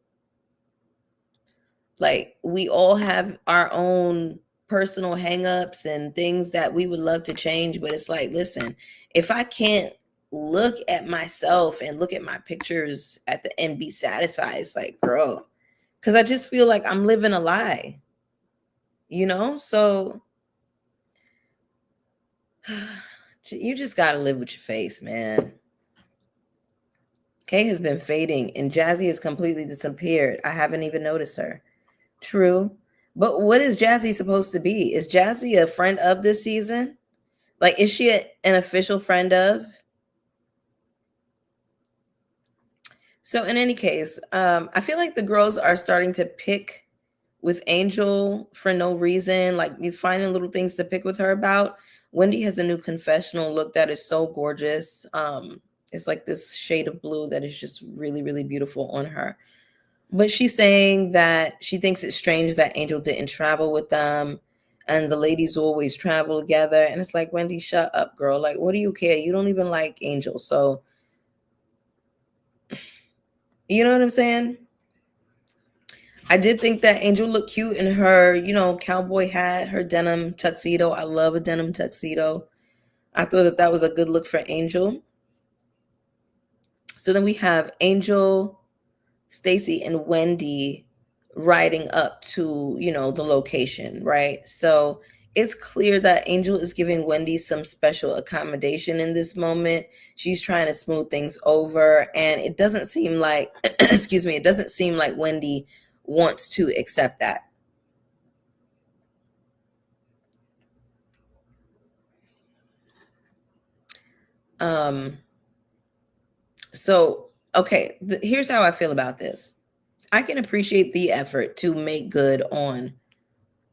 Like, we all have our own personal hangups and things that we would love to change, but it's like, listen, if I can't look at myself and look at my pictures at the and be satisfied, it's like, girl, because I just feel like I'm living a lie, you know? So you just got to live with your face, man. Kay has been fading and Jazzy has completely disappeared. I haven't even noticed her. True. But what is Jazzy supposed to be? Is Jazzy a friend of this season? Like, is she an official friend of? So in any case, I feel like the girls are starting to pick with Angel for no reason. Like, you finding little things to pick with her about. Wendy has a new confessional look that is so gorgeous. It's like this shade of blue that is just really, really beautiful on her. But she's saying that she thinks it's strange that Angel didn't travel with them and the ladies always travel together. And it's like, Wendy, shut up, girl. Like, what do you care? You don't even like Angel. So, you know what I'm saying? I did think that Angel looked cute in her, cowboy hat, her denim tuxedo. I love a denim tuxedo. I thought that that was a good look for Angel. So then we have Angel, Stacy, and Wendy riding up to, the location, right? So it's clear that Angel is giving Wendy some special accommodation in this moment. She's trying to smooth things over, and it doesn't seem like, excuse me, it doesn't seem like Wendy wants to accept that. Um, so, okay, here's how I feel about this. I can appreciate the effort to make good on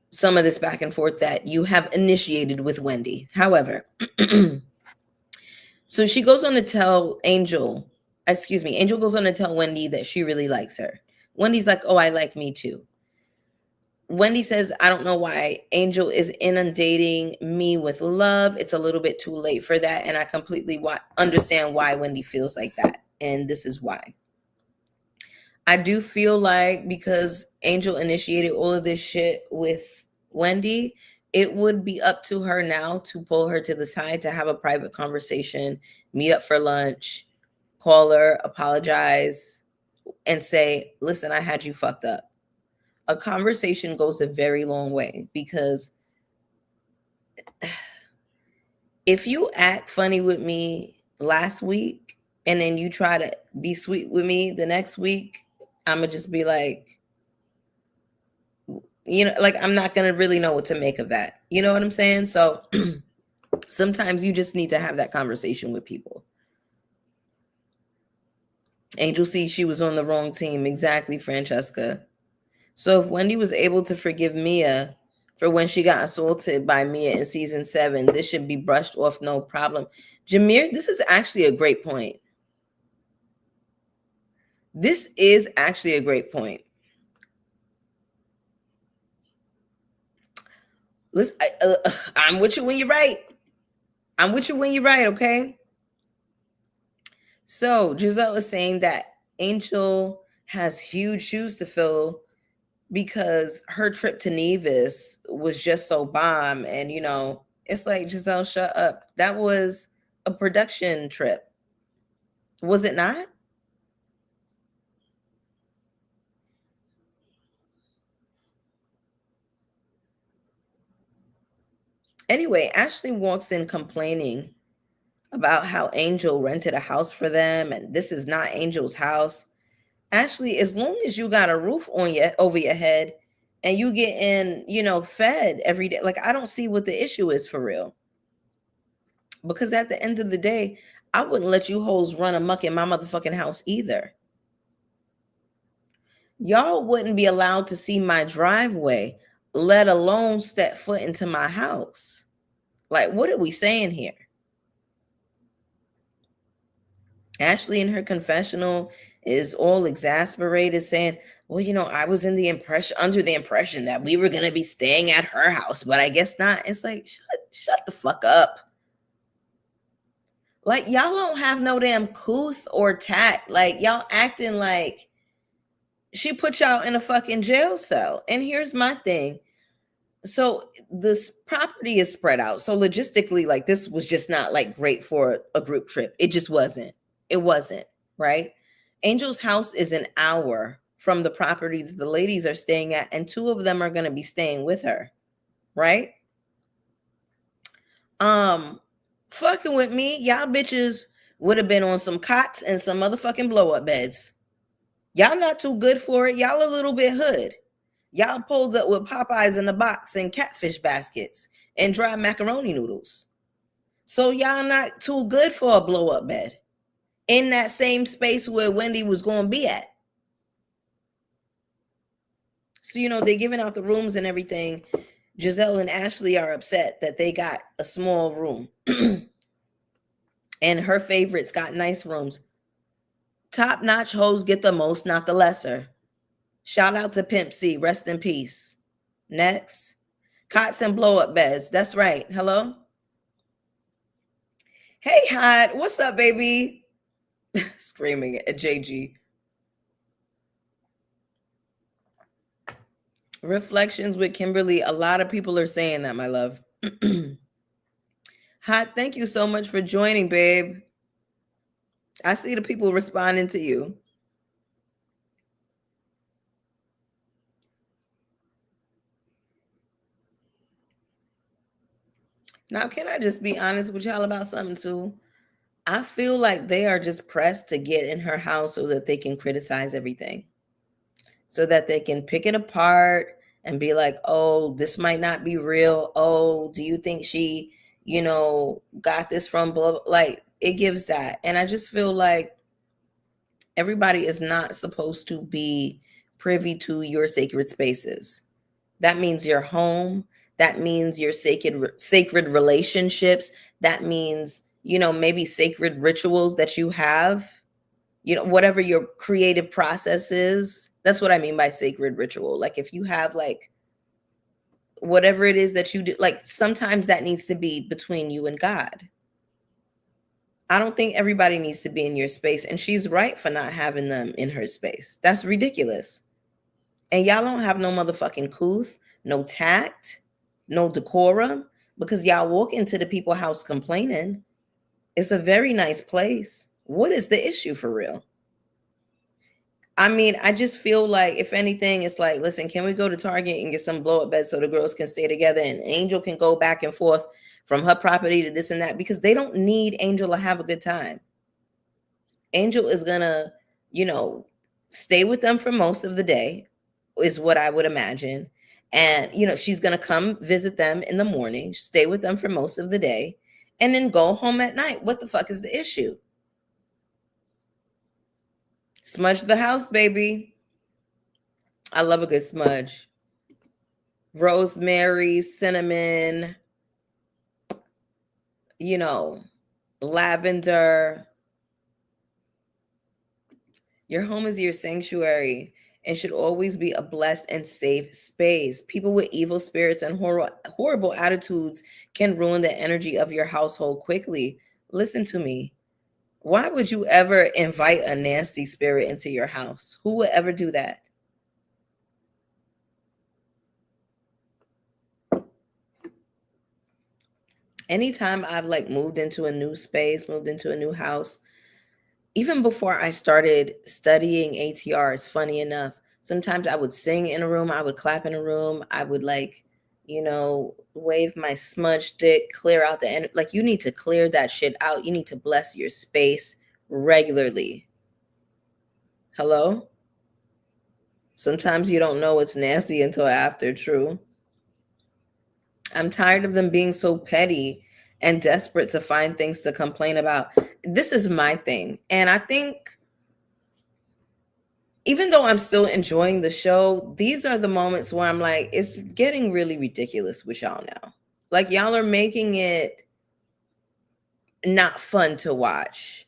some of this back and forth that you have initiated with Wendy. However, so she goes on to tell Angel, excuse me, Angel goes on to tell Wendy that she really likes her. Wendy's like, oh, I like me too. Wendy says, I don't know why Angel is inundating me with love. It's a little bit too late for that. And I completely understand why Wendy feels like that. And this is why. I do feel like because Angel initiated all of this shit with Wendy, it would be up to her now to pull her to the side to have a private conversation, meet up for lunch, call her, apologize, and say, listen, I had you fucked up. A conversation goes a very long way because if you act funny with me last week and then you try to be sweet with me the next week, I'm going to just be like, like, I'm not going to really know what to make of that. You know what I'm saying? So sometimes you just need to have that conversation with people. Angel C, she was on the wrong team. Exactly, Francesca. So if Wendy was able to forgive Mia for when she got assaulted by Mia in season 7, this should be brushed off, no problem. Jameer, this is actually a great point. This is actually a great point. Listen, I'm with you when you're right. I'm with you when you're right, okay? So Giselle is saying that Angel has huge shoes to fill because her trip to Nevis was just so bomb. And, it's like, Giselle, shut up. That was a production trip. Was it not? Anyway, Ashley walks in complaining about how Angel rented a house for them and this is not Angel's house. Ashley, as long as you got a roof on your over your head and you getting, fed every day, like, I don't see what the issue is for real. Because at the end of the day, I wouldn't let you hoes run amok in my motherfucking house either. Y'all wouldn't be allowed to see my driveway, let alone step foot into my house. Like, what are we saying here? Ashley in her confessional is all exasperated, saying, Well, I was under the impression that we were gonna be staying at her house, but I guess not. It's like, shut the fuck up. Like, y'all don't have no damn couth or tact. Like, y'all acting like she put y'all in a fucking jail cell. And here's my thing. So this property is spread out. So logistically, like, this was just not like great for a group trip. It just wasn't. It wasn't, right? Angel's house is an hour from the property that the ladies are staying at, and two of them are going to be staying with her, right? Fucking with me, y'all bitches would have been on some cots and some motherfucking blow up beds. Y'all not too good for it. Y'all a little bit hood. Y'all pulled up with Popeyes in a box and catfish baskets and dry macaroni noodles. So y'all not too good for a blow up bed in that same space where Wendy was going to be at. So, they're giving out the rooms and everything. Giselle and Ashley are upset that they got a small room. And her favorites got nice rooms. Top-notch hoes get the most, not the lesser. Shout out to Pimp C. Rest in peace. Next. Cots and blow-up beds. That's right. Hello? Hey, Hot. What's up, baby? Screaming at JG. Reflections with Kimberly. A lot of people are saying that, my love. Hot, thank you so much for joining, babe. I see the people responding to you. Now, can I just be honest with y'all about something too? I feel like they are just pressed to get in her house so that they can criticize everything, so that they can pick it apart and be like, oh, this might not be real. Oh, do you think she, got this from blah? Like, it gives that. And I just feel like everybody is not supposed to be privy to your sacred spaces. That means your home. That means your sacred relationships. That means, maybe sacred rituals that you have, whatever your creative process is. That's what I mean by sacred ritual. Like, if you have like whatever it is that you do, like, sometimes that needs to be between you and God. I don't think everybody needs to be in your space. And she's right for not having them in her space. That's ridiculous. And y'all don't have no motherfucking couth, no tact, no decorum, because y'all walk into the people's house complaining. It's a very nice place. What is the issue for real? I mean, I just feel like, if anything, it's like, listen, can we go to Target and get some blow up beds so the girls can stay together and Angel can go back and forth from her property to this and that, because they don't need Angel to have a good time. Angel is gonna, stay with them for most of the day, is what I would imagine. And, she's gonna come visit them in the morning, stay with them for most of the day, and then go home at night. What the fuck is the issue? Smudge the house, baby. I love a good smudge. Rosemary, cinnamon, lavender. Your home is your sanctuary and should always be a blessed and safe space. People with evil spirits and horrible attitudes can ruin the energy of your household quickly. Listen to me. Why would you ever invite a nasty spirit into your house? Who would ever do that? Anytime I've like moved into a new space, moved into a new house, even before I started studying ATRs, funny enough, sometimes I would sing in a room, I would clap in a room, I would like, wave my smudge stick, clear out the end. Like, you need to clear that shit out. You need to bless your space regularly. Hello? Sometimes you don't know it's nasty until after, true. I'm tired of them being so petty and desperate to find things to complain about. This is my thing. And I think, even though I'm still enjoying the show, these are the moments where I'm like, it's getting really ridiculous with y'all now. Like, y'all are making it not fun to watch.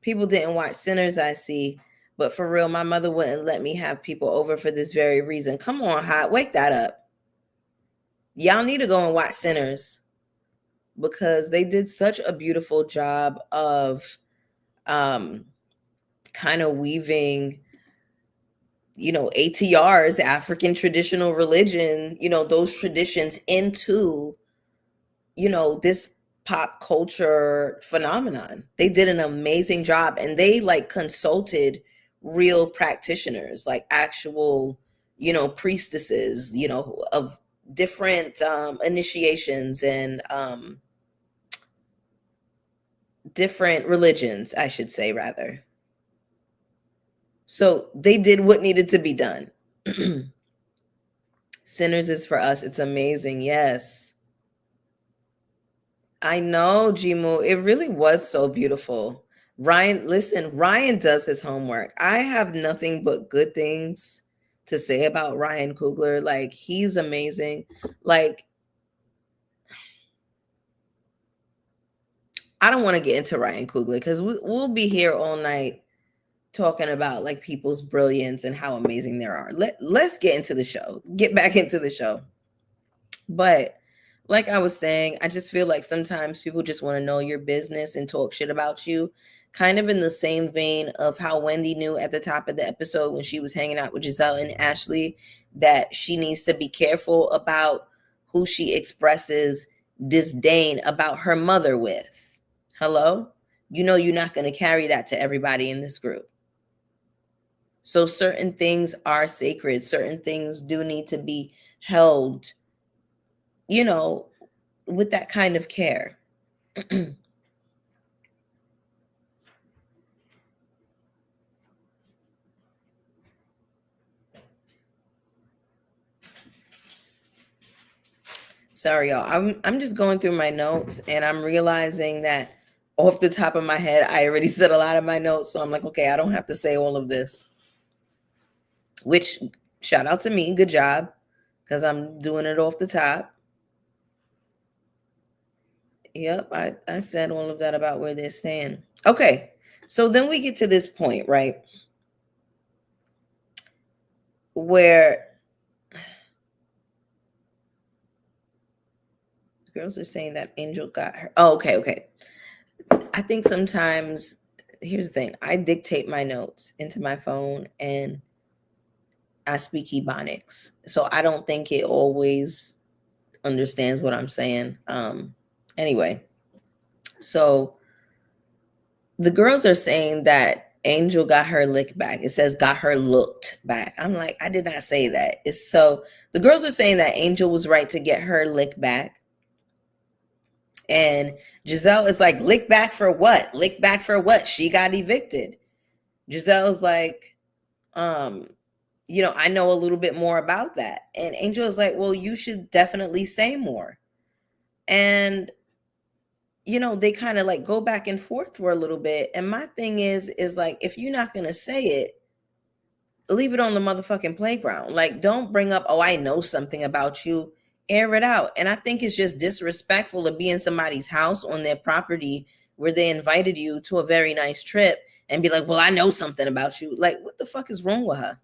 People didn't watch Sinners, I see, But for real, my mother wouldn't let me have people over for this very reason. Come on, Hot, wake that up. Y'all need to go and watch Sinners because they did such a beautiful job of um kind of weaving, ATRs, African traditional religion, those traditions into, this pop culture phenomenon. They did an amazing job, and they like consulted real practitioners, like actual, priestesses, of different initiations and different religions, I should say, rather. So they did what needed to be done. Sinners is for us. It's amazing. Yes. I know, Jimu. It really was so beautiful. Ryan, listen, Ryan does his homework. I have nothing but good things to say about Ryan Coogler. Like, he's amazing. Like, I don't want to get into Ryan Coogler because we'll be here all night talking about like people's brilliance and how amazing there are. Let's get into the show. Get back into the show. But like I was saying, I just feel like sometimes people just want to know your business and talk shit about you. Kind of in the same vein of how Wendy knew at the top of the episode when she was hanging out with Giselle and Ashley that she needs to be careful about who she expresses disdain about her mother with. Hello? You're not going to carry that to everybody in this group. So certain things are sacred. Certain things do need to be held, with that kind of care. Sorry, y'all. I'm just going through my notes and I'm realizing that off the top of my head, I already said a lot of my notes. So I'm like, okay, I don't have to say all of this. Which, shout out to me. Good job. Because I'm doing it off the top. Yep, I said all of that about where they stand. Okay, so then we get to this point, right? Where girls are saying that Angel got her. Oh, okay. I think sometimes, here's the thing, I dictate my notes into my phone and I speak Ebonics. So I don't think it always understands what I'm saying. Anyway, so the girls are saying that Angel got her lick back. It says got her looked back. I'm like, I did not say that. It's so the girls are saying that Angel was right to get her lick back. And Giselle is like, lick back for what? Lick back for what? She got evicted. Giselle's like, I know a little bit more about that. And Angel is like, well, you should definitely say more. And, they kind of like go back and forth for a little bit. And my thing is like, if you're not going to say it, leave it on the motherfucking playground. Like, don't bring up, oh, I know something about you. Air it out. And I think it's just disrespectful to be in somebody's house on their property where they invited you to a very nice trip and be like, well, I know something about you. Like, what the fuck is wrong with her?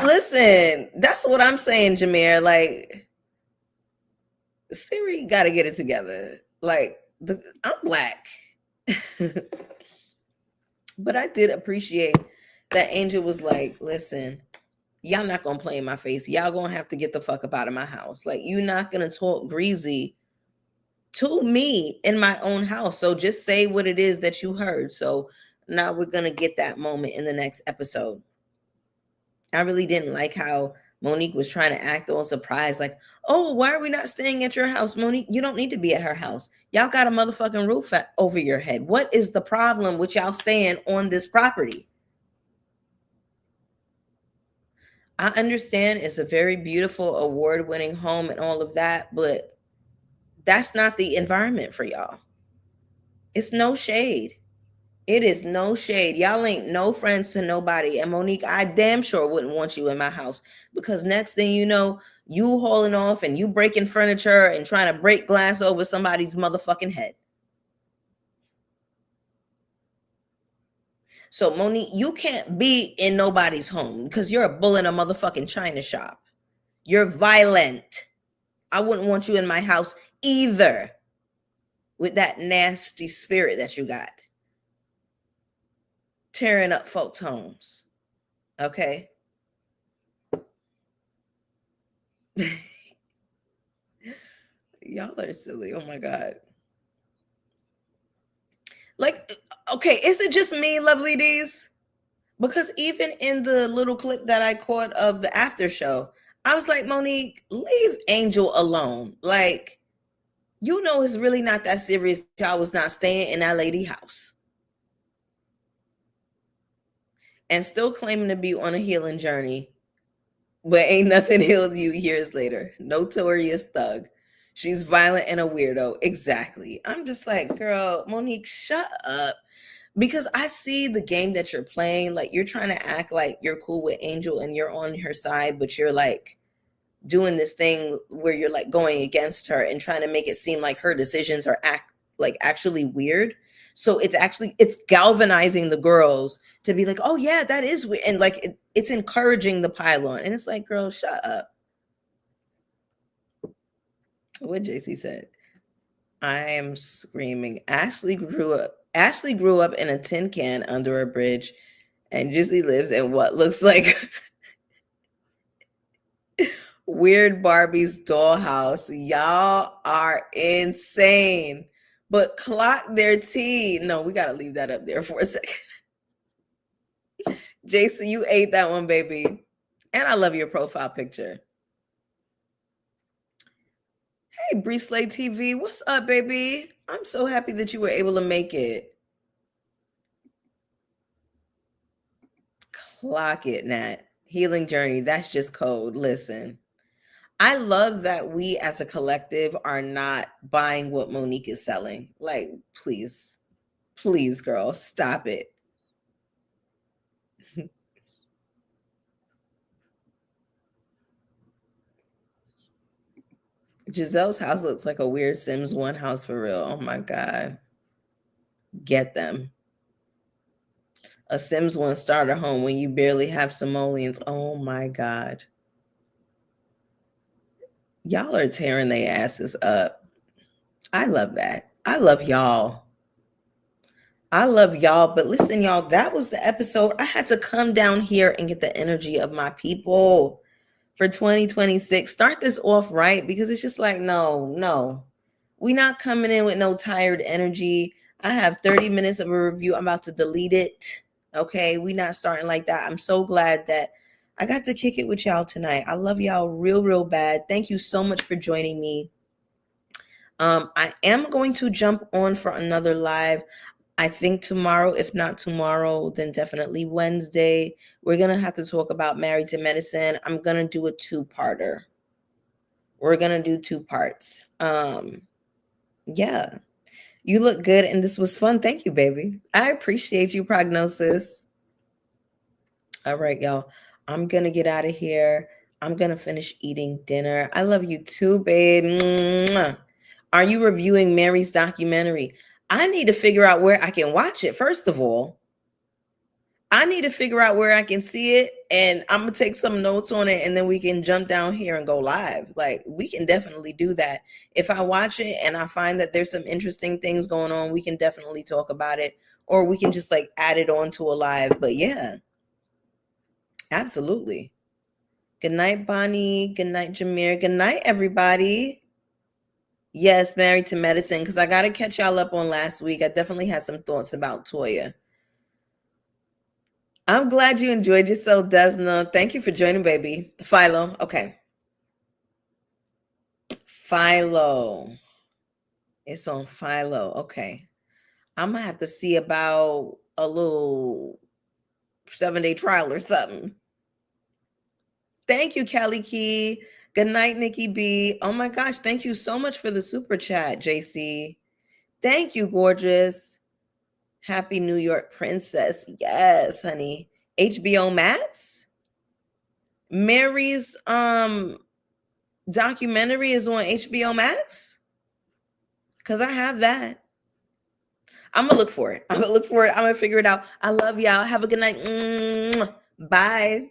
Listen, that's what I'm saying, Jameer. Like, Siri got to get it together. Like, I'm black. But I did appreciate that Angel was like, listen, y'all not gonna play in my face. Y'all gonna have to get the fuck up out of my house. Like, you're not gonna talk greasy to me in my own house. So just say what it is that you heard. So now we're gonna get that moment in the next episode. I really didn't like how Monique was trying to act all surprised, like, oh, why are we not staying at your house, Monique? You don't need to be at her house. Y'all got a motherfucking roof over your head. What is the problem with y'all staying on this property? I understand it's a very beautiful, award-winning home and all of that, but that's not the environment for y'all. It's no shade. It is no shade. Y'all ain't no friends to nobody. And Monique, I damn sure wouldn't want you in my house because next thing you know, you hauling off and you breaking furniture and trying to break glass over somebody's motherfucking head. So Monique, you can't be in nobody's home because you're a bull in a motherfucking china shop. You're violent. I wouldn't want you in my house either with that nasty spirit that you got. Tearing up folks' homes. Okay. Y'all are silly. Oh my God. Like, okay, is it just me, lovely D's? Because even in the little clip that I caught of the after show, I was like, Monique, leave Angel alone. Like, you know, it's really not that serious. Y'all was not staying in that lady house. And still claiming to be on a healing journey, but ain't nothing healed you years later. Notorious thug. She's violent and a weirdo. Exactly. I'm just like, girl, Monique, shut up. Because I see the game that you're playing. Like, you're trying to act like you're cool with Angel and you're on her side, but you're like doing this thing where you're like going against her and trying to make it seem like her decisions are actually weird. So it's galvanizing the girls to be like, oh yeah, that is weird. And like it's encouraging the pylon. And it's like, girl, shut up. What JC said. I am screaming. Ashley grew up in a tin can under a bridge, and Jizzy lives in what looks like Weird Barbie's dollhouse. Y'all are insane. But clock their tea. No, we gotta leave that up there for a second. Jason, you ate that one, baby. And I love your profile picture. Hey, Breesley TV, what's up, baby? I'm so happy that you were able to make it. Clock it, Nat. Healing journey. That's just code. Listen, I love that we as a collective are not buying what Monique is selling. Like, please, please, girl, stop it. Giselle's house looks like a weird Sims 1 house for real. Oh my God. Get them. A Sims 1 starter home when you barely have simoleons. Oh my God. Y'all are tearing their asses up. I love that. I love y'all. I love y'all. But listen, y'all, that was the episode. I had to come down here and get the energy of my people for 2026. Start this off right, because it's just like, no. We not coming in with no tired energy. I have 30 minutes of a review. I'm about to delete it. Okay. We not starting like that. I'm so glad that I got to kick it with y'all tonight. I love y'all real, real bad. Thank you so much for joining me. I am going to jump on for another live. I think tomorrow. If not tomorrow, then definitely Wednesday. We're going to have to talk about Married to Medicine. I'm going to do a two-parter. We're going to do two parts. Yeah. You look good and this was fun. Thank you, baby. I appreciate you, Prognosis. All right, y'all. I'm going to get out of here. I'm going to finish eating dinner. I love you too, babe. Mwah. Are you reviewing Mary's documentary? I need to figure out where I can watch it, first of all. I need to figure out where I can see it, and I'm going to take some notes on it, and then we can jump down here and go live. Like, we can definitely do that. If I watch it and I find that there's some interesting things going on, we can definitely talk about it, or we can just like add it on to a live. But yeah, absolutely. Good night, Bonnie. Good night, Jameer. Good night, everybody. Yes, Married to Medicine, because I got to catch y'all up on last week. I definitely had some thoughts about Toya. I'm glad you enjoyed yourself, Desna. Thank you for joining, baby. Philo. Okay. Philo. It's on Philo. Okay. I'm going to have to see about a little 7-day trial or something. Thank you, Kelly Key. Good night, Nikki B. Oh my gosh. Thank you so much for the super chat, JC. Thank you, gorgeous. Happy New York Princess. Yes, honey. HBO Max. Mary's documentary is on HBO Max. Cause I have that. I'm gonna look for it. I'm gonna look for it. I'm gonna figure it out. I love y'all. Have a good night. Bye.